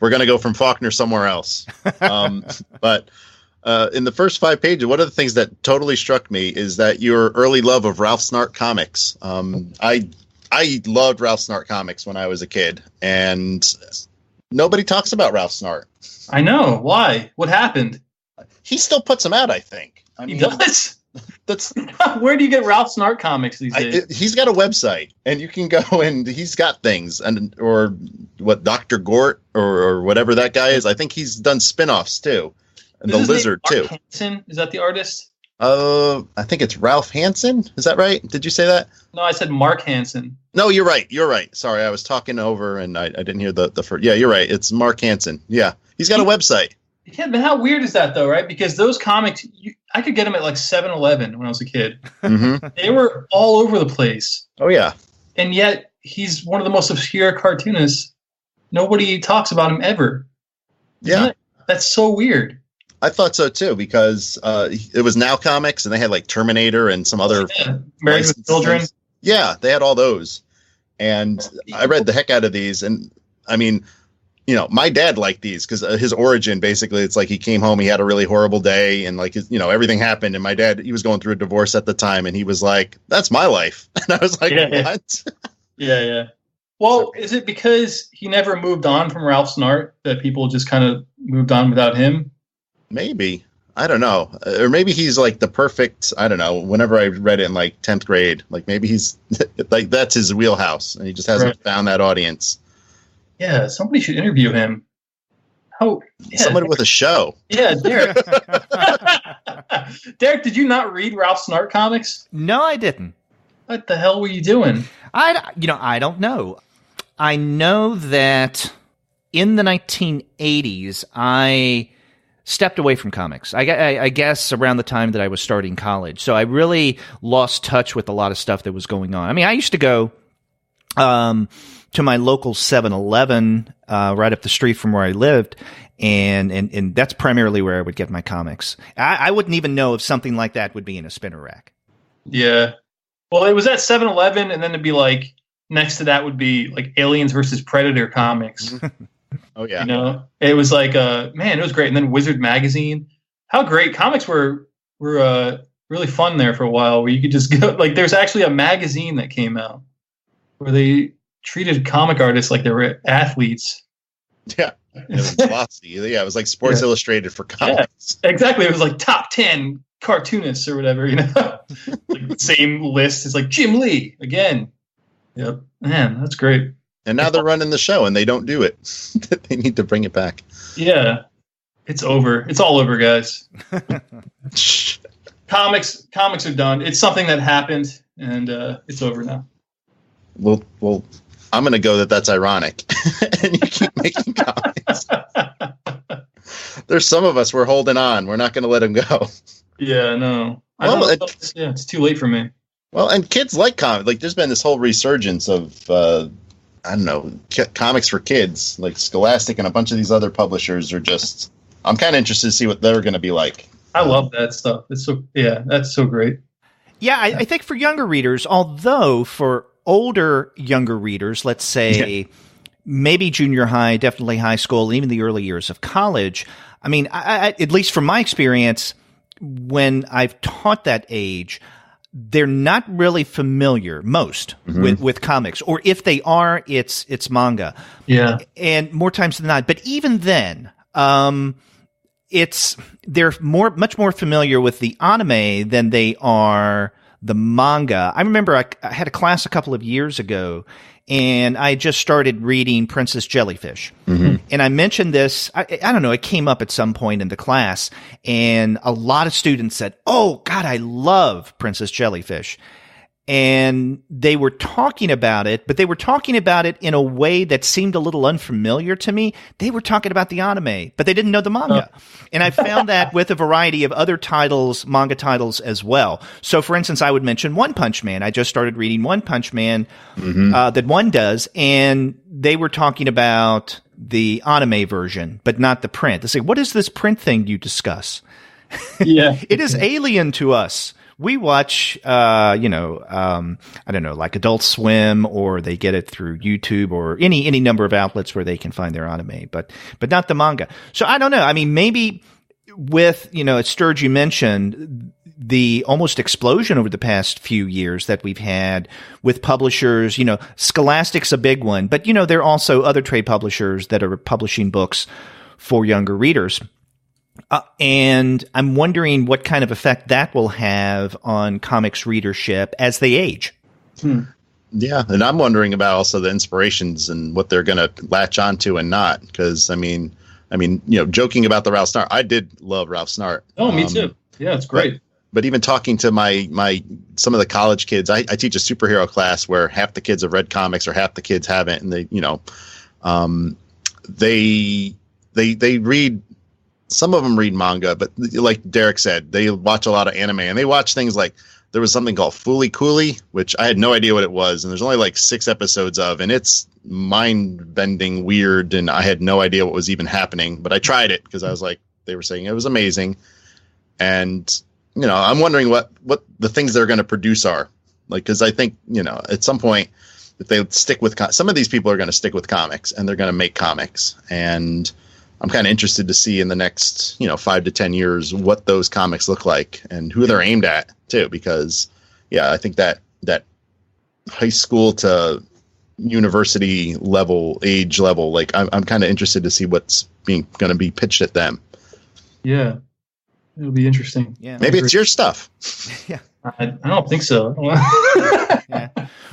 We're going to go from Faulkner somewhere else. But in the first 5 pages, one of the things that totally struck me is that your early love of Ralph Snart comics. I loved Ralph Snart comics when I was a kid, and nobody talks about Ralph Snart.
I know. Why? What happened?
He still puts them out, I think.
He does?
That's
Where do you get Ralph Snart comics these days?
He's got a website, and you can go and he's got things, or what, Dr. Gort or whatever that guy is. I think he's done spin-offs too, and
Is
the
his
Lizard
name
too.
Mark Hansen? Is that the artist?
I think it's Ralph Hansen. Is that right? Did you say that?
No, I said Mark Hansen.
No, you're right. You're right. Sorry, I was talking over and I didn't hear the first. Yeah, you're right. It's Mark Hansen. Yeah, he's got a website.
Yeah, but how weird is that, though, right? Because those comics, I could get them at like 7-Eleven when I was a kid.
Mm-hmm.
They were all over the place.
Oh, yeah.
And yet, he's one of the most obscure cartoonists. Nobody talks about him ever.
Yeah.
That's so weird.
I thought so, too, because it was Now Comics, and they had like Terminator and some other...
Yeah. Married with Children.
Yeah, they had all those. And I read the heck out of these. And I mean, you know, my dad liked these because his origin, basically, it's like he came home, he had a really horrible day, and like, you know, everything happened. And my dad, he was going through a divorce at the time, and he was like, "That's my life." And I was like, "What?"
Yeah. Well, is it because he never moved on from Ralph Snart that people just kind of moved on without him?
Maybe. I don't know. Or maybe he's like the perfect, I don't know, whenever I read it in like 10th grade, like maybe he's like, that's his wheelhouse, and he just hasn't found that audience.
Yeah, somebody should interview him.
Somebody with a show.
Yeah, Derek. Derek, did you not read Ralph Snart comics?
No, I didn't.
What the hell were you doing?
I don't know. I know that in the 1980s, I stepped away from comics. I guess around the time that I was starting college. So I really lost touch with a lot of stuff that was going on. I mean, I used to go to my local 7-Eleven right up the street from where I lived, and that's primarily where I would get my comics. I wouldn't even know if something like that would be in a spinner rack.
Yeah. Well, it was at 7-Eleven, and then it'd be like, next to that would be like Aliens versus Predator comics.
Oh, yeah.
You know, it was like, man, it was great. And then Wizard Magazine. How great. Comics were really fun there for a while, where you could just go, like, there's actually a magazine that came out where they treated comic artists like they were athletes.
Yeah. It was glossy. Yeah, it was like Sports Illustrated for comics.
Yeah, exactly. It was like top 10 cartoonists or whatever, you know. Like the same list as like Jim Lee again. Yep. Man, that's great.
And now they're running the show and they don't do it. They need to bring it back.
Yeah. It's over. It's all over, guys. Comics are done. It's something that happened, and it's over now.
Well, I'm going to go that's ironic. And you keep making comics. There's some of us, we're holding on. We're not going to let them go.
Yeah, no. It's too late for me.
Well, and kids like comics. Like, there's been this whole resurgence of, I don't know, comics for kids. Like Scholastic and a bunch of these other publishers are just, I'm kind of interested to see what they're going to be like.
I love that stuff. That's so great.
Yeah, I think for younger readers, although for older younger readers, let's say maybe junior high, definitely high school, even the early years of college, I mean, I at least from my experience, when I've taught that age, they're not really familiar, most, with comics. Or if they are, it's manga.
Yeah.
And more times than not. But even then, they're much more familiar with the anime than they are the manga. I remember I had a class a couple of years ago, and I just started reading Princess Jellyfish. And I mentioned this, I don't know, it came up at some point in the class, and a lot of students said, "Oh, God, I love Princess Jellyfish." And they were talking about it, but they were talking about it in a way that seemed a little unfamiliar to me. They were talking about the anime, but they didn't know the manga. And I found that with a variety of other titles, manga titles as well. So, for instance, I would mention One Punch Man. I just started reading One Punch Man that one does, and they were talking about the anime version, but not the print. They say, "What is this print thing you discuss?"
Yeah.
It is alien to us. We watch, I don't know, like Adult Swim, or they get it through YouTube or any number of outlets where they can find their anime, but not the manga. So I don't know. I mean, maybe with, as Sterg, you mentioned, the almost explosion over the past few years that we've had with publishers, Scholastic's a big one, but, there are also other trade publishers that are publishing books for younger readers. And I'm wondering what kind of effect that will have on comics readership as they age.
Yeah, and I'm wondering about also the inspirations and what they're going to latch onto and not. Because I mean, joking about the Ralph Snart, I did love Ralph Snart.
Oh, me too. Yeah, it's great.
But even talking to my some of the college kids, I teach a superhero class where half the kids have read comics or half the kids haven't, and they read. Some of them read manga, but like Derek said, they watch a lot of anime, and they watch things like, there was something called Fooly Cooly, which I had no idea what it was, and there's only like 6 episodes of, and it's mind-bending weird, and I had no idea what was even happening, but I tried it because I was like, they were saying it was amazing, and I'm wondering what the things they're going to produce are, like, because I think at some point if they stick with some of these people are going to stick with comics and they're going to make comics, and I'm kind of interested to see in the next 5 to 10 years what those comics look like and who they're aimed at too, because I think that high school to university level age level, like I'm kind of interested to see what's going to be pitched at them.
Yeah, it'll be interesting.
Yeah,
maybe it's your stuff.
Yeah.
I don't think so.
Yeah.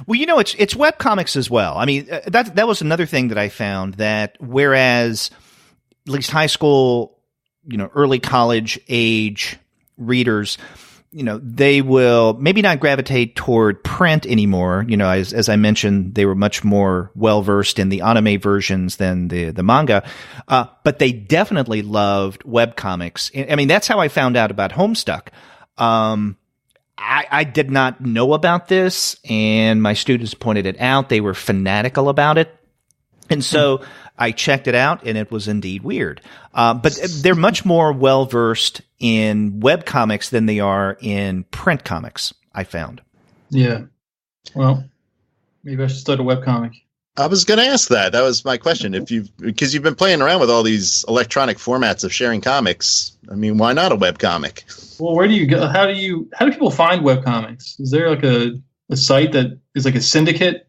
Well, it's web comics as well. I mean, that was another thing that I found, that whereas at least high school, early college age readers, they will maybe not gravitate toward print anymore. As I mentioned, they were much more well versed in the anime versions than the manga, but they definitely loved web comics. I mean, that's how I found out about Homestuck. I did not know about this, and my students pointed it out. They were fanatical about it. And so I checked it out, and it was indeed weird. But they're much more well-versed in web comics than they are in print comics, I found.
Yeah. Well, maybe I should start a web comic.
I was going to ask that. That was my question. Because you've been playing around with all these electronic formats of sharing comics. I mean, why not a web comic?
Well, where do you go? How do people find web comics? Is there like a site that is like a syndicate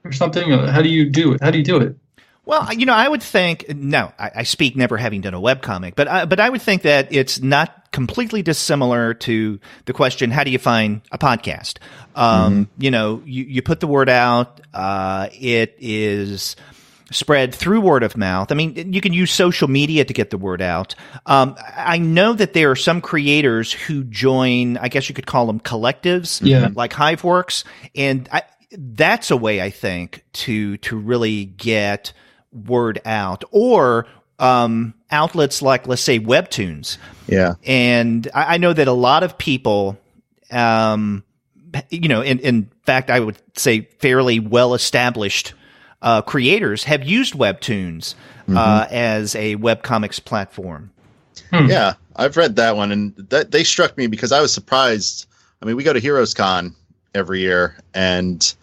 or something? How do you do it?
Well, I would think, I speak never having done a webcomic, but I would think that it's not completely dissimilar to the question, how do you find a podcast? You put the word out, it is spread through word of mouth. I mean, you can use social media to get the word out. I know that there are some creators who join, I guess you could call them collectives, like Hiveworks, and that's a way, I think, to really get word out, or outlets like, let's say, Webtoons. Yeah. And I know that a lot of people, in fact, I would say fairly well-established creators have used Webtoons as a webcomics platform.
Yeah, I've read that one, and they struck me because I was surprised. I mean, we go to Heroes Con every year, and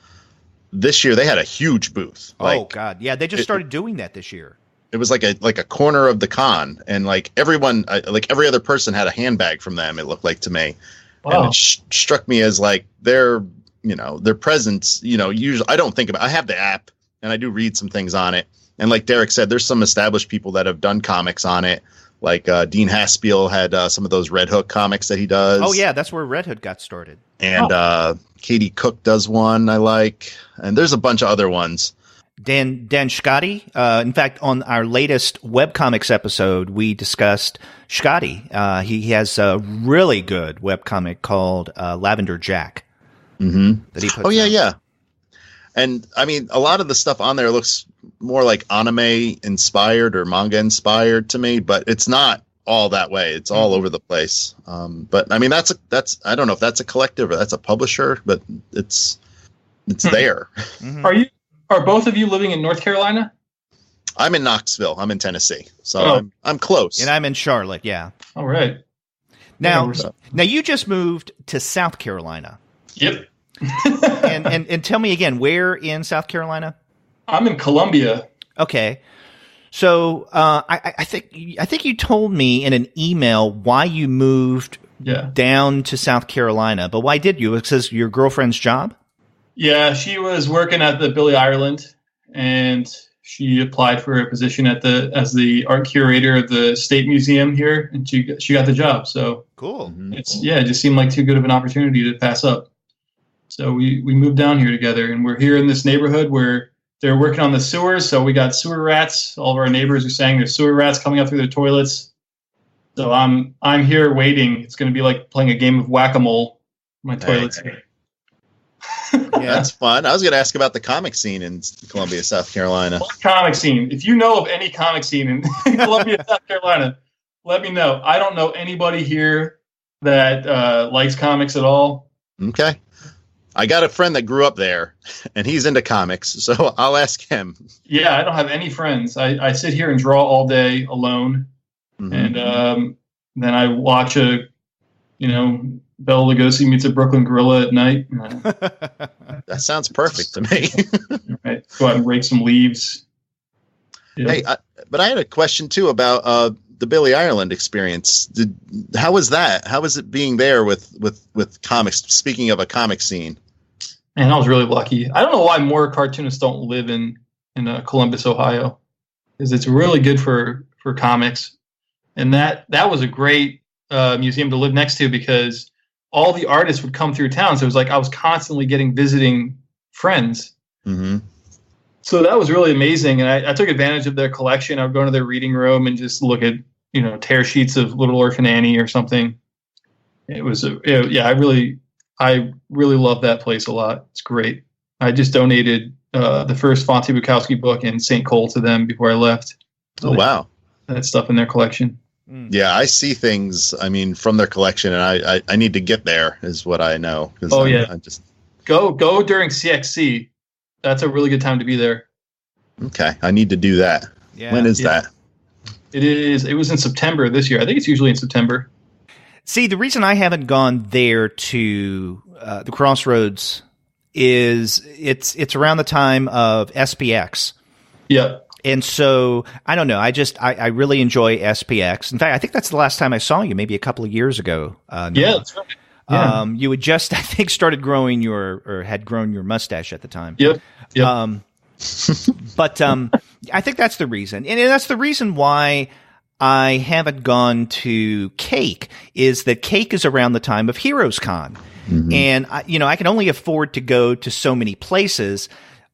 this year they had a huge booth.
Oh God, yeah, they just started doing that this year.
It was like a corner of the con, and like everyone, like every other person had a handbag from them. It looked like to me, and it struck me as like their presence. Usually I don't think about. I have the app, and I do read some things on it. And like Derek said, there's some established people that have done comics on it. Like Dean Haspiel had some of those Red Hook comics that he does.
Oh yeah, that's where Red Hook got started.
And Katie Cook does one I like, and there's a bunch of other ones.
Dan Scotty. In fact, on our latest webcomics episode, we discussed Scotty. He has a really good webcomic called Lavender Jack.
Mm-hmm.
That he puts
out. Yeah. And I mean, a lot of the stuff on there looks more like anime inspired or manga inspired to me, but it's not all that way. It's all over the place. But I mean, that's I don't know if that's a collective or that's a publisher, but it's there.
Mm-hmm. Are both of you living in North Carolina?
I'm in Knoxville. I'm in Tennessee, so I'm close.
And I'm in Charlotte. Yeah.
All right.
Now you just moved to South Carolina.
Yep.
and tell me again, where in South Carolina?
I'm in Columbia.
Okay. So I think you told me in an email why you moved down to South Carolina, but why did you? It says your girlfriend's job? Yeah,
she was working at the Billy Ireland, and she applied for a position as the art curator of the State Museum here, and she got the job. So
cool.
It just seemed like too good of an opportunity to pass up. So we moved down here together, and we're here in this neighborhood where they're working on the sewers. So we got sewer rats. All of our neighbors are saying there's sewer rats coming up through their toilets. So I'm here waiting. It's going to be like playing a game of whack-a-mole. My toilet's here.
Yeah, that's fun. I was going to ask about the comic scene in Columbia, South Carolina.
What comic scene? If you know of any comic scene in Columbia, South Carolina, let me know. I don't know anybody here that likes comics at all.
Okay. I got a friend that grew up there, and he's into comics, so I'll ask him.
Yeah, I don't have any friends. I sit here and draw all day alone, and then I watch Bela Lugosi meets a Brooklyn Gorilla at night.
That sounds perfect to me.
Right. Go out and rake some leaves. Yeah.
Hey, but I had a question too about the Billy Ireland experience. How was that? How was it being there with comics? Speaking of a comic scene,
Man, I was really lucky. I don't know why more cartoonists don't live in Columbus, Ohio, because it's really good for comics. And that was a great museum to live next to, because all the artists would come through town. So it was like I was constantly getting visiting friends.
Mm-hmm.
So that was really amazing. And I took advantage of their collection. I would go into their reading room and just look at, tear sheets of Little Orphan Annie or something. I really love that place a lot. It's great. I just donated the first Fante Bukowski book and St. Cole to them before I left. So
oh, wow.
That stuff in their collection.
Yeah, I see things, from their collection, and I need to get there, is what I know.
Oh, yeah. Go during CXC. That's a really good time to be there.
Okay, I need to do that.
Yeah.
When is that?
It was in September this year. I think it's usually in September.
See, the reason I haven't gone there to the Crossroads is it's around the time of SPX.
Yeah.
And so, I don't know. I really enjoy SPX. In fact, I think that's the last time I saw you, maybe a couple of years ago. Noah.
Yeah, that's right. Yeah.
You had just, I think, started growing had grown your mustache at the time.
Yep.
But I think that's the reason. And that's the reason why I haven't gone to Cake, is that Cake is around the time of Heroes Con. Mm-hmm. And, I can only afford to go to so many places.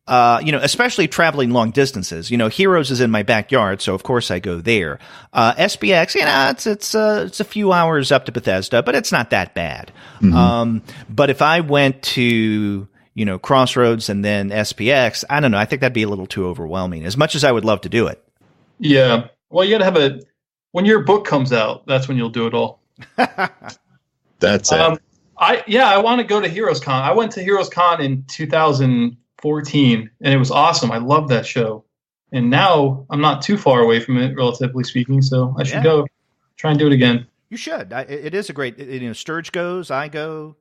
Especially traveling long distances. Heroes is in my backyard, so of course I go there. SPX, it's a few hours up to Bethesda, but it's not that bad. Mm-hmm. But if I went to, Crossroads and then SPX, I don't know. I think that'd be a little too overwhelming, as much as I would love to do it.
Yeah. Well, you got to have when your book comes out, that's when you'll do it all.
That's it.
I want to go to Heroes Con. I went to Heroes Con in 2014, and it was awesome. I love that show. And now I'm not too far away from it, relatively speaking, so I should go try and do it again.
You should. It is a great, Sturge goes, I go.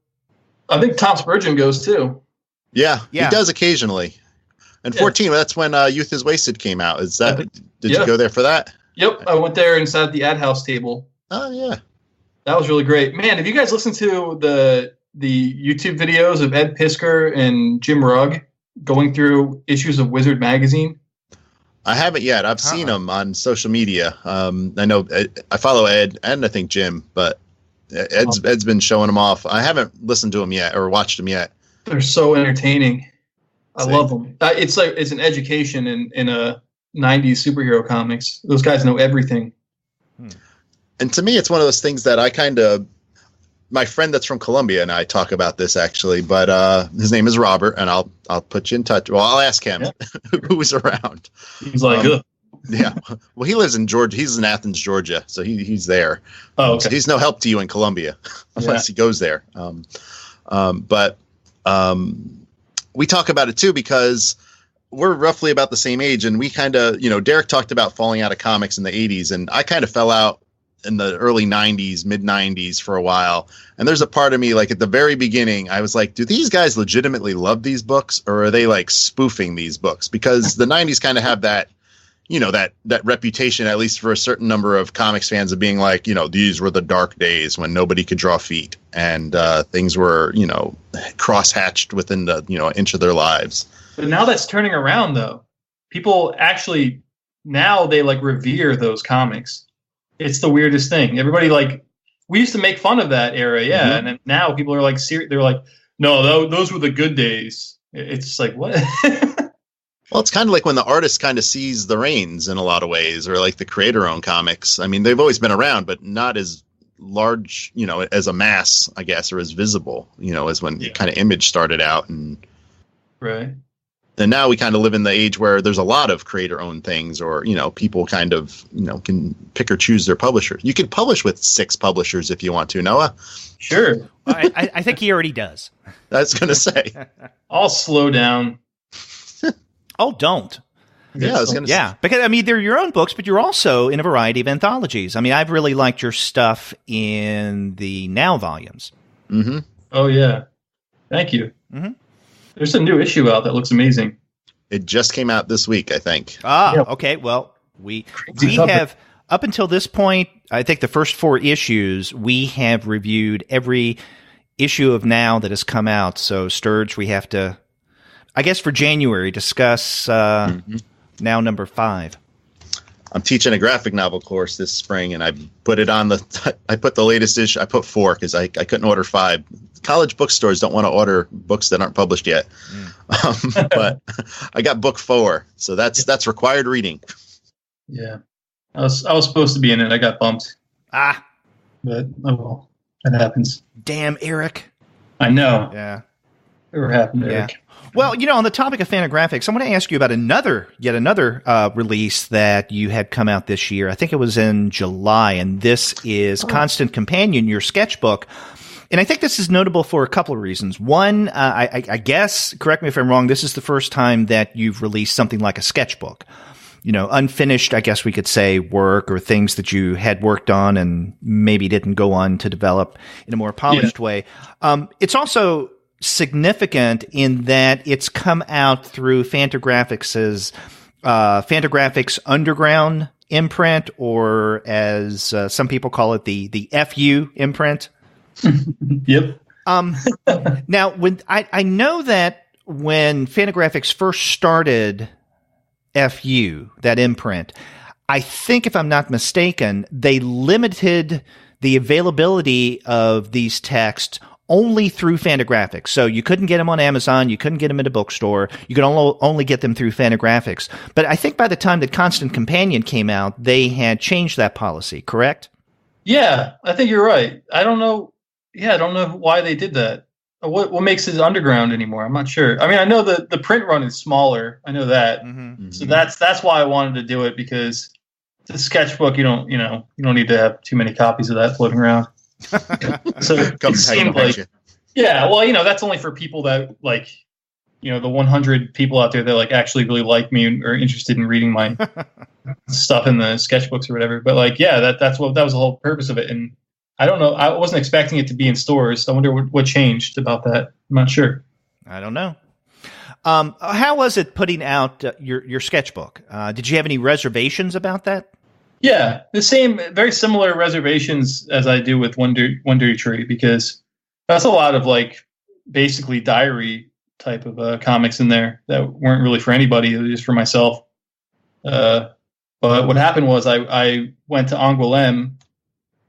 I think Tom Spurgeon goes too.
Yeah, he does occasionally. And 14, that's when Youth is Wasted came out. Is that? Did you go there for that?
Yep, I went there and sat at the Ad House table.
Oh, yeah.
That was really great. Man, have you guys listened to the YouTube videos of Ed Piskor and Jim Rugg going through issues of Wizard magazine?
I haven't yet. I've seen them on social media. I know I follow Ed and I think Jim, but Ed's been showing them off. I haven't listened to them yet or watched them yet.
They're so entertaining. I love them. It's an education in a 90s superhero comics. Those guys know everything.
And to me, it's one of those things that my friend that's from Columbia and I talk about this actually, but his name is Robert, and I'll put you in touch. Well, I'll ask him who's around.
He's like,
yeah. Well, he lives in Georgia. He's in Athens, Georgia, so he's there.
Oh, okay.
So he's no help to you in Columbia unless he goes there. But we talk about it too because we're roughly about the same age, and we kind of, Derek talked about falling out of comics in the 80s, and I kind of fell out in the early 90s, mid 90s for a while. And there's a part of me, like at the very beginning, I was like, do these guys legitimately love these books, or are they like spoofing these books? Because the 90s kind of have that, that reputation, at least for a certain number of comics fans, of being like, these were the dark days when nobody could draw feet and things were, cross-hatched within the, an inch of their lives.
But now that's turning around, though. People actually, now they like revere those comics. It's the weirdest thing. Everybody we used to make fun of that era, yeah, and then now people are like, they're like, no, those were the good days. It's just like, what?
Well, it's kind of like when the artist kind of sees the reins in a lot of ways, or like the creator-owned comics. I mean, they've always been around, but not as large, as a mass, I guess, or as visible, as when kind of Image started out, and
right.
And now we kind of live in the age where there's a lot of creator-owned things, or, people kind of, can pick or choose their publisher. You can publish with 6 publishers if you want to, Noah.
Sure.
I think he already does.
I was going to say.
I'll slow down.
Oh, don't.
Yeah, I was going to say.
Yeah, because, they're your own books, but you're also in a variety of anthologies. I've really liked your stuff in the Now volumes.
Mm-hmm.
Oh, yeah. Thank you.
Mm-hmm.
There's a new issue out that looks amazing.
It just came out this week, I think.
Okay. Well, we have, up until this point, I think the first 4 issues, we have reviewed every issue of Now that has come out. So, Sturge, we have to, I guess for January, discuss Now number 5.
I'm teaching a graphic novel course this spring, and I put it on I put the latest issue. I put 4 because I couldn't order 5. College bookstores don't want to order books that aren't published yet. But I got book 4, so that's required reading.
Yeah. I was supposed to be in it. I got bumped. But oh well. That happens.
Damn, Eric.
I know.
Yeah.
Never happened, Eric.
Yeah. Well, on the topic of Fantagraphics, I want to ask you about yet another release that you had come out this year. I think it was in July, and this is Constant Companion, your sketchbook. And I think this is notable for a couple of reasons. One, I guess, correct me if I'm wrong, this is the first time that you've released something like a sketchbook. Unfinished, I guess we could say, work or things that you had worked on and maybe didn't go on to develop in a more polished way. It's also significant in that it's come out through Fantagraphics' Fantagraphics Underground imprint, or as some people call it, the FU imprint.
Yep.
Now, when I know that when Fantagraphics first started FU, that imprint, I think, if I'm not mistaken, they limited the availability of these texts only through Fantagraphics. So you couldn't get them on Amazon, you couldn't get them at a bookstore, you could only get them through Fantagraphics. But I think by the time that Constant Companion came out, they had changed that policy, correct?
Yeah, I think you're right. I don't know why they did that. What makes it underground anymore? I'm not sure. I mean, I know the print run is smaller. I know that. So that's why I wanted to do it, because the sketchbook, you don't need to have too many copies of that floating around. So it seemed like, that's only for people that the 100 people out there that actually really like me and are interested in reading my stuff in the sketchbooks or whatever. But that was the whole purpose of it. And I don't know. I wasn't expecting it to be in stores. I wonder what changed about that. I'm not sure.
I don't know. How was it putting out your sketchbook? Did you have any reservations about that?
Yeah, the same, very similar reservations as I do with One Dirty Tree, because that's a lot of basically diary type of comics in there that weren't really for anybody. It was just for myself. But what happened was I went to Angoulême,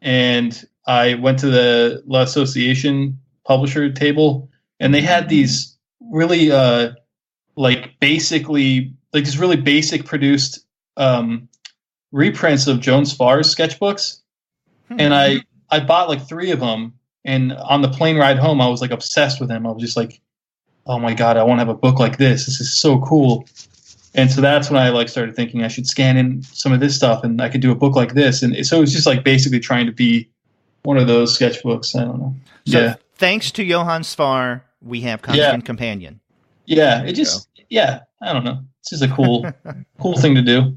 and I went to the L'Association publisher table, and they had these really these really basic produced reprints of Jones Farr's sketchbooks. And I bought 3 of them, and on the plane ride home I was obsessed with them. I was just oh my God, I want to have a book like this. This is so cool. And so that's when I started thinking I should scan in some of this stuff and I could do a book like this. And so it was just basically trying to be one of those sketchbooks. I don't know.
So thanks to Johann Sfar, we have Constant Companion.
Yeah. It just, I don't know. It's just a cool thing to do.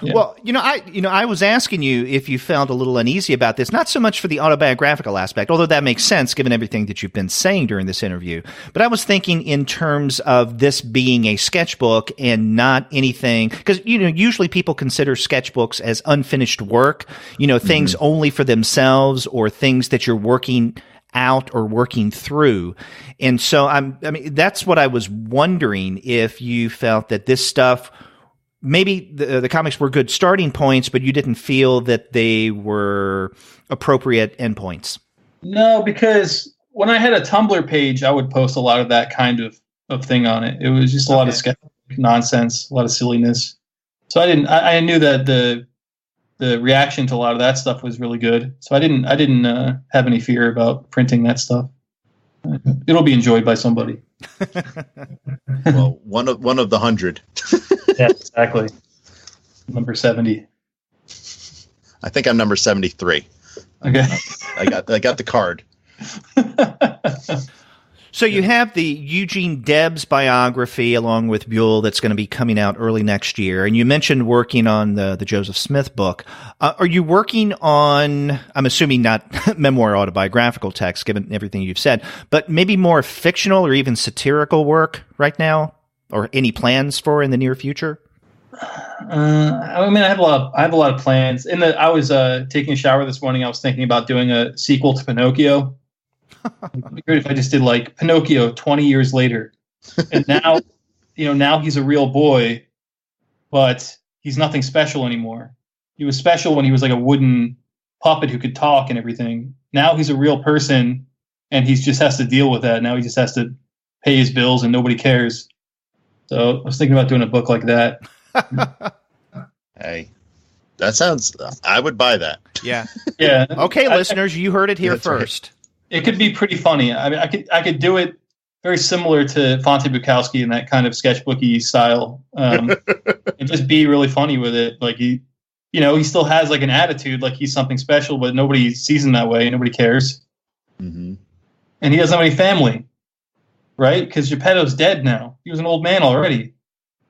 Yeah.
Well, I was asking you if you felt a little uneasy about this, not so much for the autobiographical aspect, although that makes sense given everything that you've been saying during this interview. But I was thinking in terms of this being a sketchbook and not anything, because, usually people consider sketchbooks as unfinished work, things only for themselves or things that you're working out or working through. And so that's what I was wondering, if you felt that this stuff, maybe the comics were good starting points, but you didn't feel that they were appropriate endpoints. No,
because when I had a Tumblr page, I would post a lot of that kind of thing on it. It was just a lot of nonsense, a lot of silliness. So I knew that the reaction to a lot of that stuff was really good. So I didn't have any fear about printing that stuff. It'll be enjoyed by somebody.
Well, one of the 100.
Yeah, exactly. Number 70.
I think I'm number 73.
Okay.
I got the card.
So you have the Eugene Debs biography along with Buell that's going to be coming out early next year. And you mentioned working on the Joseph Smith book. Are you working on, I'm assuming not memoir autobiographical text, given everything you've said, but maybe more fictional or even satirical work right now? Or any plans for in the near future?
I mean, I have a lot of plans. I was taking a shower this morning. I was thinking about doing a sequel to Pinocchio. It'd be great if I just did like Pinocchio 20 years later, and now, now he's a real boy, but he's nothing special anymore. He was special when he was like a wooden puppet who could talk and everything. Now he's a real person, and he just has to deal with that. Now he just has to pay his bills, and nobody cares. So I was thinking about doing a book like that.
Hey, that sounds. I would buy that.
Yeah.
Yeah.
Okay, listeners, you heard it here first.
Right. It could be pretty funny. I mean, I could do it very similar to Fante Bukowski in that kind of sketchbooky style, and just be really funny with it. Like he still has like an attitude, like he's something special, but nobody sees him that way. Nobody cares. Mm-hmm. And he doesn't have any family, right? Because Geppetto's dead now. He was an old man already.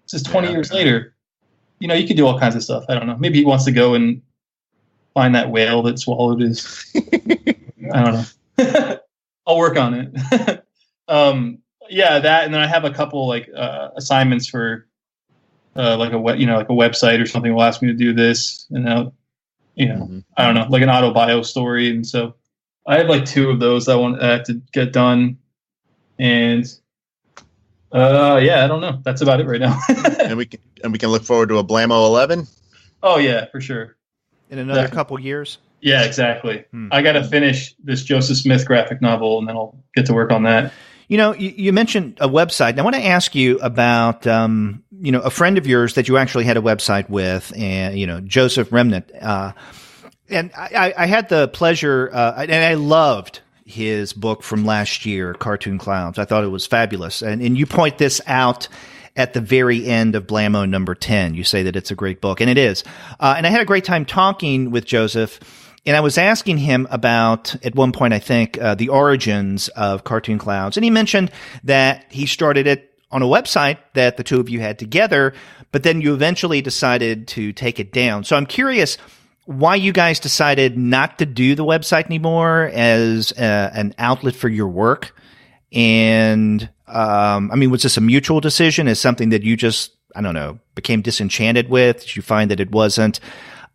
This is 20 years later. You could do all kinds of stuff. I don't know. Maybe he wants to go and find that whale that swallowed his. I don't know. I'll work on it. Yeah, that, and then I have a couple like assignments for like a website or something will ask me to do this, and I don't know, like an autobio story, and so I have like 2 of those I have to get done, and I don't know. That's about it right now.
and we can look forward to a Blammo 11.
Oh yeah, for sure.
In another couple years.
Yeah, exactly. I got to finish this Joseph Smith graphic novel, and then I'll get to work on that.
You mentioned a website, and I want to ask you about, a friend of yours that you actually had a website with, and, Joseph Remnant. And I had the pleasure, and I loved his book from last year, Cartoon Clowns. I thought it was fabulous. And you point this out at the very end of Blammo number 10. You say that it's a great book, and it is. And I had a great time talking with Joseph. And I was asking him about, at one point, I think, the origins of Cartoon Clowns. And he mentioned that he started it on a website that the two of you had together, but then you eventually decided to take it down. So I'm curious why you guys decided not to do the website anymore as an outlet for your work. And, was this a mutual decision? Is something that you just, I don't know, became disenchanted with? Did you find that it wasn't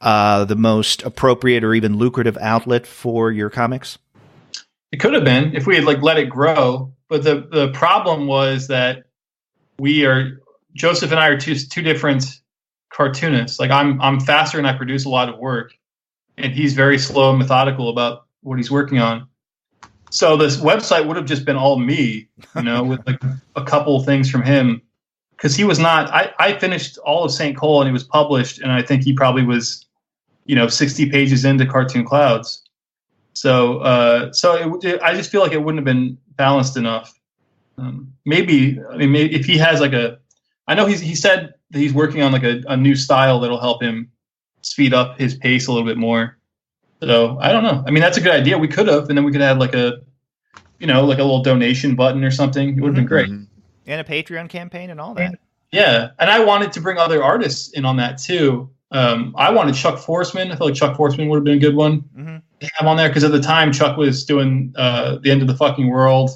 the most appropriate or even lucrative outlet for your comics?
It could have been if we had let it grow, but the problem was that Joseph and I are two different cartoonists. Like I'm faster and I produce a lot of work, and he's very slow and methodical about what he's working on. So this website would have just been all me, with a couple of things from him, because he was not. I finished all of St. Cole and it was published, and I think he probably was 60 pages into Cartoon Clouds. So I just feel like it wouldn't have been balanced enough. Maybe if he has I know he said that he's working on a new style that'll help him speed up his pace a little bit more. So I don't know. That's a good idea. We could have, and then we could have a little donation button or something. It would have been great.
And a Patreon campaign and all that.
Yeah. And I wanted to bring other artists in on that too. I wanted Chuck Forsman. I feel like Chuck Forsman would have been a good one to have on there, because at the time Chuck was doing The End of the Fucking World,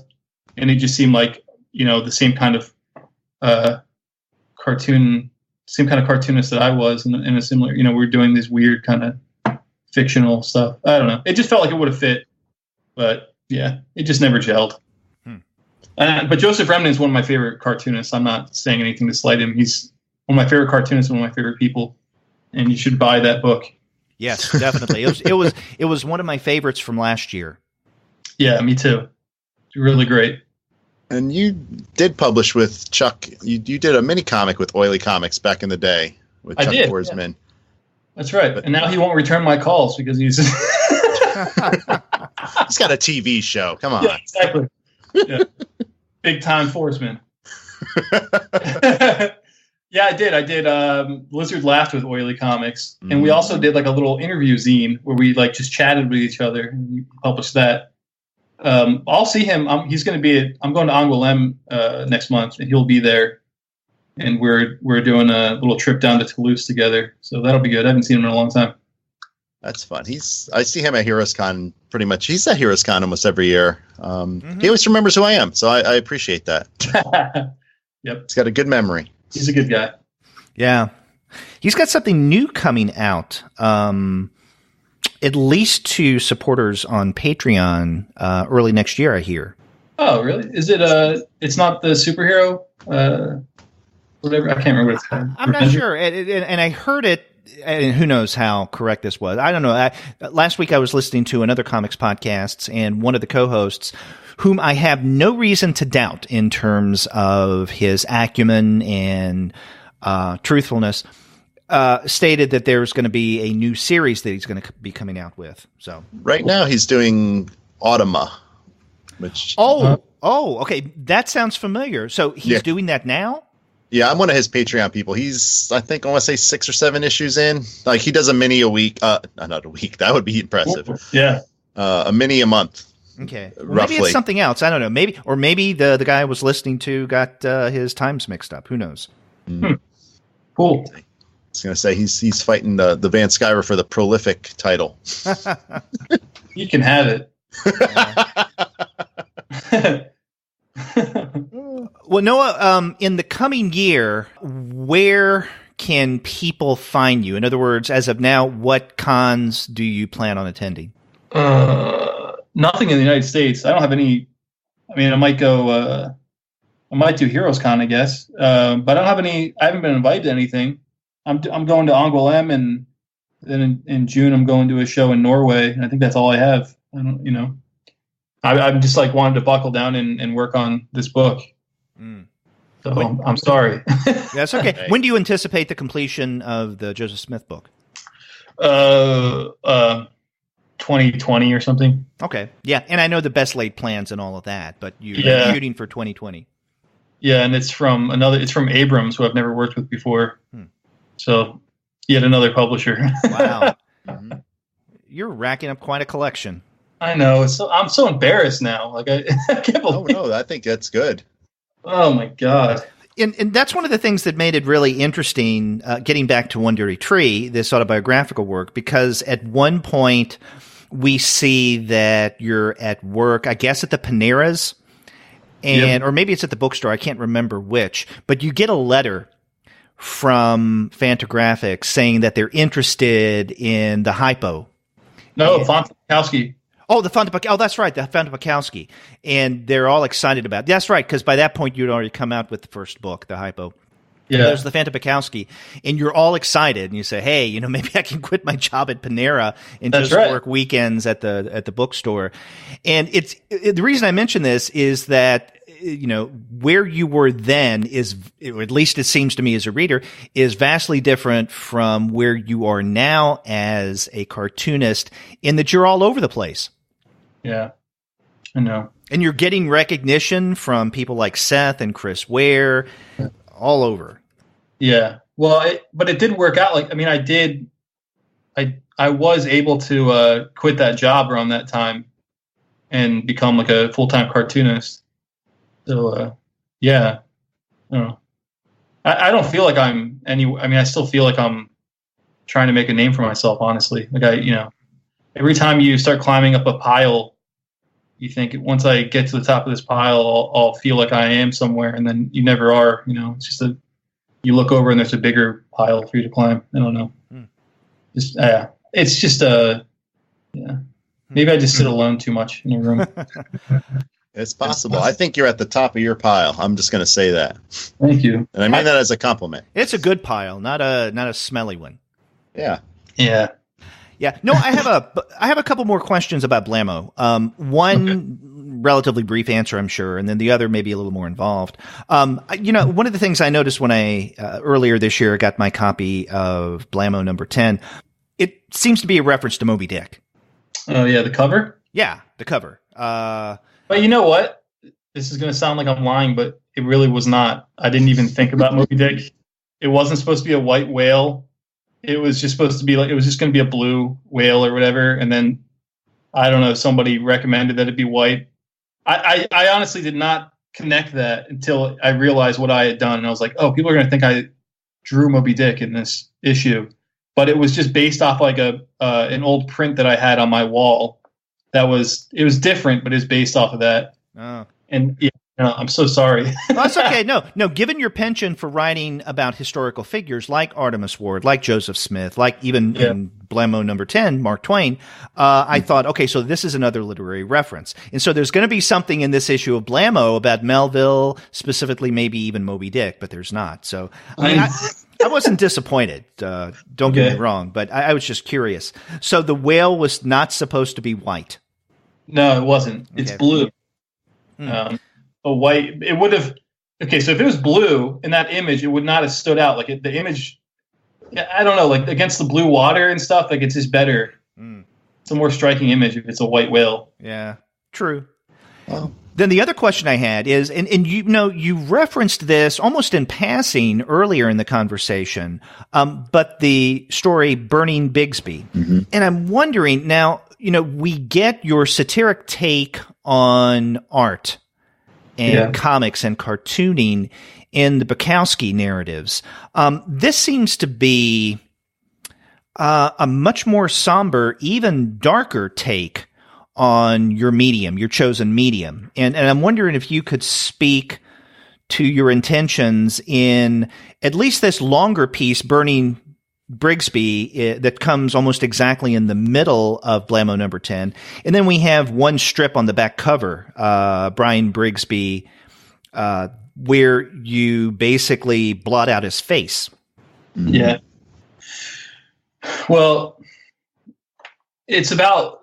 and it just seemed like the same kind of cartoonist that I was, in a similar. We were doing this weird kind of fictional stuff. I don't know. It just felt like it would have fit, but yeah, it just never gelled. But Joseph Remnant is one of my favorite cartoonists. I'm not saying anything to slight him. He's one of my favorite cartoonists, one of my favorite people. And you should buy that book.
Yes, definitely. It was one of my favorites from last year.
Yeah, me too. It's really great.
And you did publish with Chuck. You did a mini comic with Oily Comics back in the day with Chuck Forsman. Yeah.
That's right. And now he won't return my calls because he's
he's got a TV show. Come on.
Yeah, exactly. Yeah. Big time Forsman. Yeah, I did. Blizzard laughed with Oily Comics, and we also did a little interview zine where we just chatted with each other, and we published that. I'll see him. He's going to be. I'm going to Angoulême next month, and he'll be there. And we're doing a little trip down to Toulouse together, so that'll be good. I haven't seen him in a long time.
That's fun. I see him at HeroesCon pretty much. He's at HeroesCon almost every year. He always remembers who I am, so I appreciate that.
Yep,
he's got a good memory.
He's a good guy.
Yeah, he's got something new coming out. At least to supporters on Patreon early next year, I hear.
Oh, really? Is it? It's not the superhero. Whatever. I can't remember what it's called.
I'm not sure, and I heard it. And who knows how correct this was? I don't know. Last week I was listening to another comics podcast, and one of the co-hosts, whom I have no reason to doubt in terms of his acumen and truthfulness, stated that there's going to be a new series that he's going to be coming out with. So
right now he's doing Automa, which
okay, that sounds familiar. So he's doing that now.
Yeah, I'm one of his Patreon people. He's, I think, I want to say 6 or 7 issues in. Like, he does a mini a week. Not a week. That would be impressive.
Yeah.
A mini a month.
Okay. Well,
roughly.
Maybe it's something else. I don't know. Maybe the guy I was listening to got his times mixed up. Who knows?
Cool.
I was going to say he's fighting the Van Sciver for the prolific title.
You can have it.
Well, Noah, in the coming year, where can people find you? In other words, as of now, what cons do you plan on attending?
Nothing in the United States. I don't have any. I mean, I might go. I might do HeroesCon, I guess. But I don't have any. I haven't been invited to anything. I'm going to Angoulême, and then in June I'm going to a show in Norway. And I think that's all I have. I don't. I'm just like wanted to buckle down and work on this book. So I'm sorry.
That's okay. When do you anticipate the completion of the Joseph Smith book?
2020 or something.
Okay. Yeah. And I know the best laid plans and all of that, but you're shooting for 2020.
Yeah. And it's from Abrams, who I've never worked with before. So yet another publisher.
Wow. You're racking up quite a collection.
I know. I'm so embarrassed now. Like I can't believe.
Oh no, I think that's good.
Oh my God.
And that's one of the things that made it really interesting, getting back to One Dirty Tree, this autobiographical work, because at one point we see that you're at work, I guess at the Paneras, or maybe it's at the bookstore, I can't remember which, but you get a letter from Fantagraphics saying that they're interested in the hypo.
No, Fante Bukowski.
Oh, that's right, the Fante Bukowski. And they're all excited about it. That's right, because by that point you'd already come out with the first book, the hypo. Yeah. There's the Fante Bukowski, and you're all excited, and you say, hey, maybe I can quit my job at Panera and just work weekends at the bookstore. And the reason I mention this is that, where you were then is, or at least it seems to me as a reader, is vastly different from where you are now as a cartoonist, in that you're all over the place.
Yeah, I know.
And you're getting recognition from people like Seth and Chris Ware, all over.
Yeah. Well, but it did work out. Like, I mean, I was able to quit that job around that time and become like a full-time cartoonist. So, yeah. I don't know. I don't feel like I still feel like I'm trying to make a name for myself, honestly. Like every time you start climbing up a pile, you think once I get to the top of this pile, I'll feel like I am somewhere, and then you never are. It's just you look over and there's a bigger pile for you to climb. I don't know. It's just maybe I just sit alone too much in a room.
It's possible. I think you're at the top of your pile. I'm just going to say that.
Thank you.
And I mean that as a compliment.
It's a good pile, not a smelly one.
Yeah.
Yeah.
Yeah. No, I have a couple more questions about Blammo. One relatively brief answer, I'm sure, and then the other maybe a little more involved. One of the things I noticed when I earlier this year got my copy of Blammo number 10, it seems to be a reference to Moby Dick.
Oh yeah, the cover?
Yeah, the cover.
But you know what? This is going to sound like I'm lying, but it really was not. I didn't even think about Moby Dick. It wasn't supposed to be a white whale. It was just supposed to be it was just going to be a blue whale or whatever. And then I don't know, somebody recommended that it be white. I honestly did not connect that until I realized what I had done. And I was like, oh, people are going to think I drew Moby Dick in this issue. But it was just based off like an old print that I had on my wall. It was different, but it's based off of that.
Oh.
And yeah, no, I'm so sorry.
Well, that's okay. No. Given your penchant for writing about historical figures like Artemus Ward, like Joseph Smith, like even in Blammo number 10, Mark Twain, I thought, okay, so this is another literary reference. And so there's going to be something in this issue of Blammo about Melville, specifically maybe even Moby Dick, but there's not. So I wasn't disappointed. Don't get me wrong, but I was just curious. So the whale was not supposed to be white.
No, it wasn't. It's blue. A white, it would have, okay, so if it was blue in that image, it would not have stood out. Like the image, I don't know, like against the blue water and stuff, like it's just better. It's a more striking image if it's a white whale.
Yeah, true. Then the other question I had is, and you referenced this almost in passing earlier in the conversation, but the story Burning Bigsby. And I'm wondering now, we get your satiric take on art and comics and cartooning in the Bukowski narratives. This seems to be a much more somber, even darker take on your medium, your chosen medium. And I'm wondering if you could speak to your intentions in at least this longer piece, Burning Brigsby, that comes almost exactly in the middle of Blammo number 10. And then we have one strip on the back cover, Brian Brigsby, where you basically blot out his face.
Yeah. Well, it's about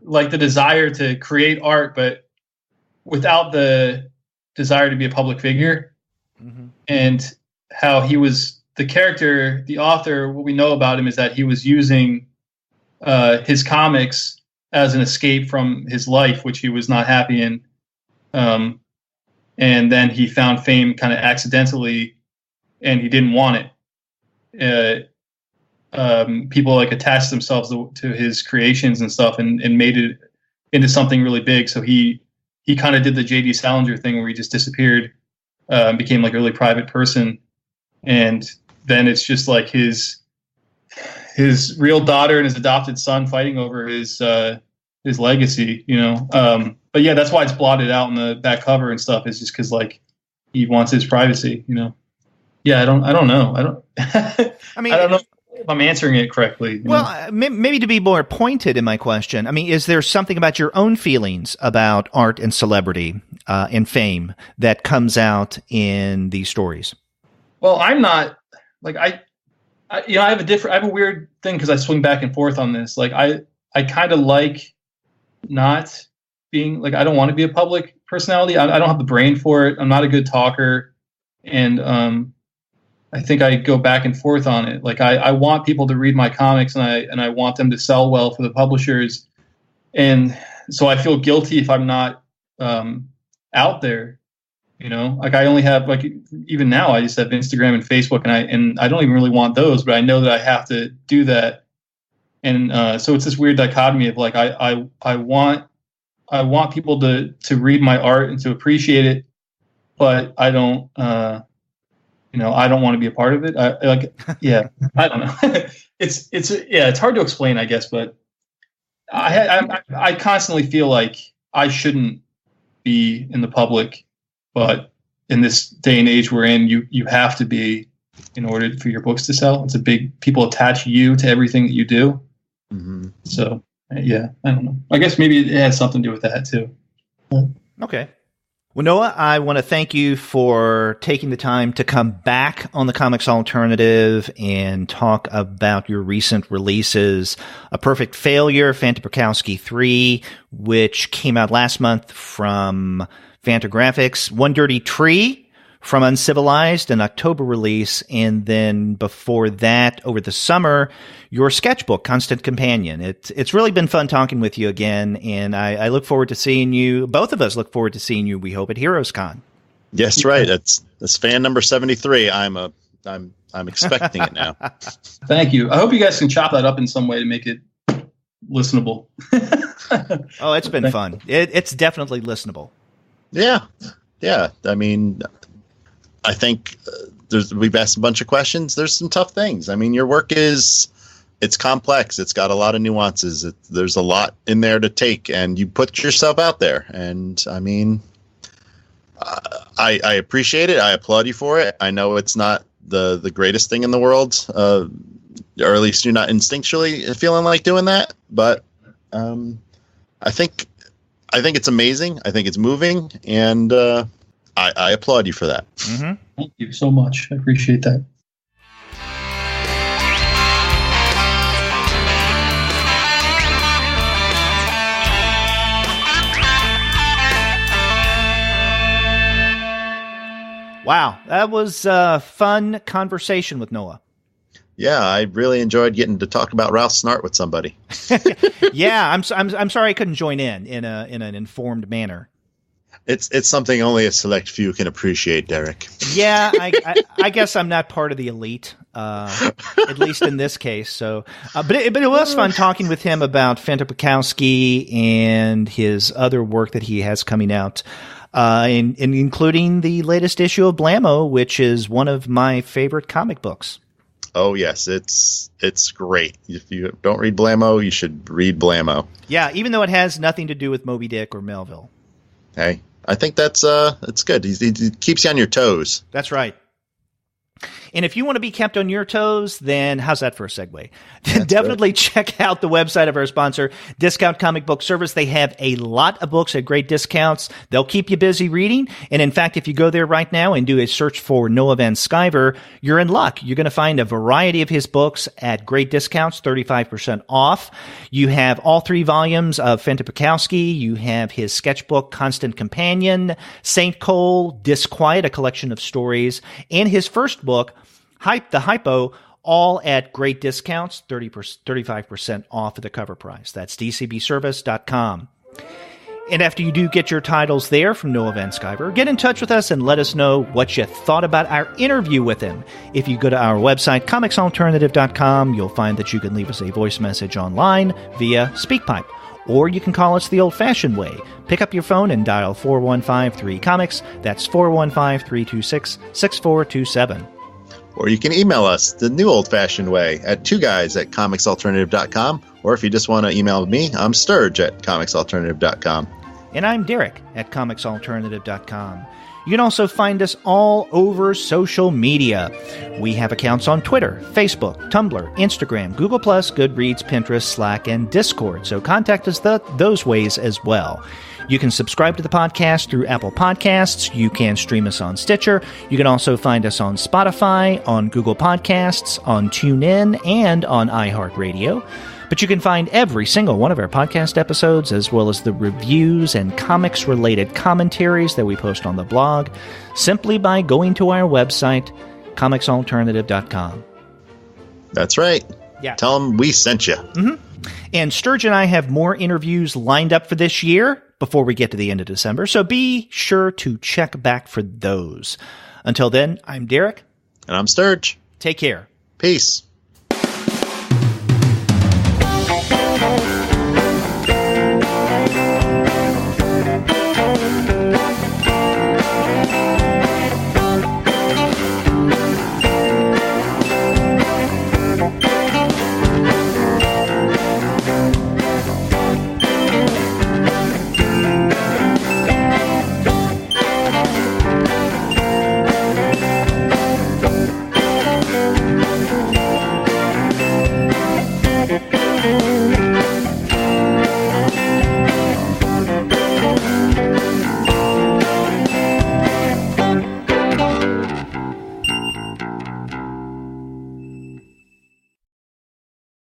like the desire to create art, but without the desire to be a public figure. And how he was, the character, the author, what we know about him is that he was using his comics as an escape from his life, which he was not happy in. And then he found fame kind of accidentally, and he didn't want it. People like attached themselves to his creations and stuff and made it into something really big. So he kind of did the J.D. Salinger thing where he just disappeared, became like a really private person. And then it's just like his real daughter and his adopted son fighting over his legacy, But yeah, that's why it's blotted out in the back cover and stuff. Is just because like he wants his privacy, Yeah, I don't know. I mean, I don't know if I'm answering it correctly.
Well, maybe to be more pointed in my question, I mean, is there something about your own feelings about art and celebrity and fame that comes out in these stories?
Well, I'm not like I have a weird thing because I swing back and forth on this. Like I kind of like not being like, I don't want to be a public personality. I don't have the brain for it. I'm not a good talker. And I think I go back and forth on it. Like I want people to read my comics and I want them to sell well for the publishers. And so I feel guilty if I'm not out there. Like I only have like, even now I just have Instagram and Facebook and I don't even really want those, but I know that I have to do that. And so it's this weird dichotomy of like, I want people to read my art and to appreciate it, but I don't, I don't want to be a part of it. I don't know. It's hard to explain, I guess, but I constantly feel like I shouldn't be in the public. But in this day and age we're in, you have to be in order for your books to sell. It's a big, people attach you to everything that you do. So, yeah, I don't know. I guess maybe it has something to do with that too.
Okay. Well, Noah, I want to thank you for taking the time to come back on the Comics Alternative and talk about your recent releases. A Perfect Failure, Fante Bukowski 3, which came out last month from Fantagraphics, One Dirty Tree from Uncivilized, an October release, and then before that, over the summer, your sketchbook, Constant Companion. It's really been fun talking with you again, and I look forward to seeing you. Both of us look forward to seeing you, we hope, at HeroesCon.
Yes, right. That's fan number 73. I'm expecting it now.
Thank you. I hope you guys can chop that up in some way to make it listenable.
Oh, it's been fun. It's definitely listenable.
Yeah. I mean, I think we've asked a bunch of questions. There's some tough things. I mean, your work it's complex. It's got a lot of nuances. There's a lot in there to take, and you put yourself out there. And I mean, I appreciate it. I applaud you for it. I know it's not the greatest thing in the world, or at least you're not instinctually feeling like doing that. But I think it's amazing. I think it's moving, and I applaud you for that.
Mm-hmm.
Thank you so much. I appreciate that.
Wow, that was a fun conversation with Noah.
Yeah, I really enjoyed getting to talk about Ralph Snart with somebody.
Yeah, I'm sorry I couldn't join in an informed manner.
It's something only a select few can appreciate, Derek.
Yeah, I guess I'm not part of the elite, at least in this case. So, but it was fun talking with him about Fante Bukowski and his other work that he has coming out. Including the latest issue of Blammo, which is one of my favorite comic books.
Oh yes, it's great. If you don't read Blammo, you should read Blammo.
Yeah, even though it has nothing to do with Moby Dick or Melville.
Hey, I think that's it's good. He keeps you on your toes.
That's right. And if you want to be kept on your toes, then how's that for a segue? Definitely check out the website of our sponsor, Discount Comic Book Service. They have a lot of books at great discounts. They'll keep you busy reading. And in fact, if you go there right now and do a search for Noah Van Sciver, you're in luck. You're going to find a variety of his books at great discounts, 35% off. You have all 3 volumes of Fante Bukowski. You have his sketchbook, Constant Companion, Saint Cole, Disquiet, a collection of stories, and his first book, The Hypo, all at great discounts, 35% off of the cover price. That's dcbservice.com. And after you do get your titles there from Noah Van Sciver, get in touch with us and let us know what you thought about our interview with him. If you go to our website, comicsalternative.com, you'll find that you can leave us a voice message online via SpeakPipe. Or you can call us the old-fashioned way. Pick up your phone and dial 4153-COMICS. That's 415-326-6427.
Or you can email us the new old-fashioned way at 2guys@comicsalternative.com. Or if you just want to email me, I'm Sterg@comicsalternative.com.
And I'm Derek at comicsalternative.com. You can also find us all over social media. We have accounts on Twitter, Facebook, Tumblr, Instagram, Google+, Goodreads, Pinterest, Slack, and Discord. So contact us those ways as well. You can subscribe to the podcast through Apple Podcasts. You can stream us on Stitcher. You can also find us on Spotify, on Google Podcasts, on TuneIn, and on iHeartRadio. But you can find every single one of our podcast episodes, as well as the reviews and comics-related commentaries that we post on the blog, simply by going to our website, comicsalternative.com.
That's right.
Yeah.
Tell them we sent you.
Mm-hmm. And Sturge and I have more interviews lined up for this year before we get to the end of December, so be sure to check back for those. Until then, I'm Derek.
And I'm Sturge.
Take care.
Peace.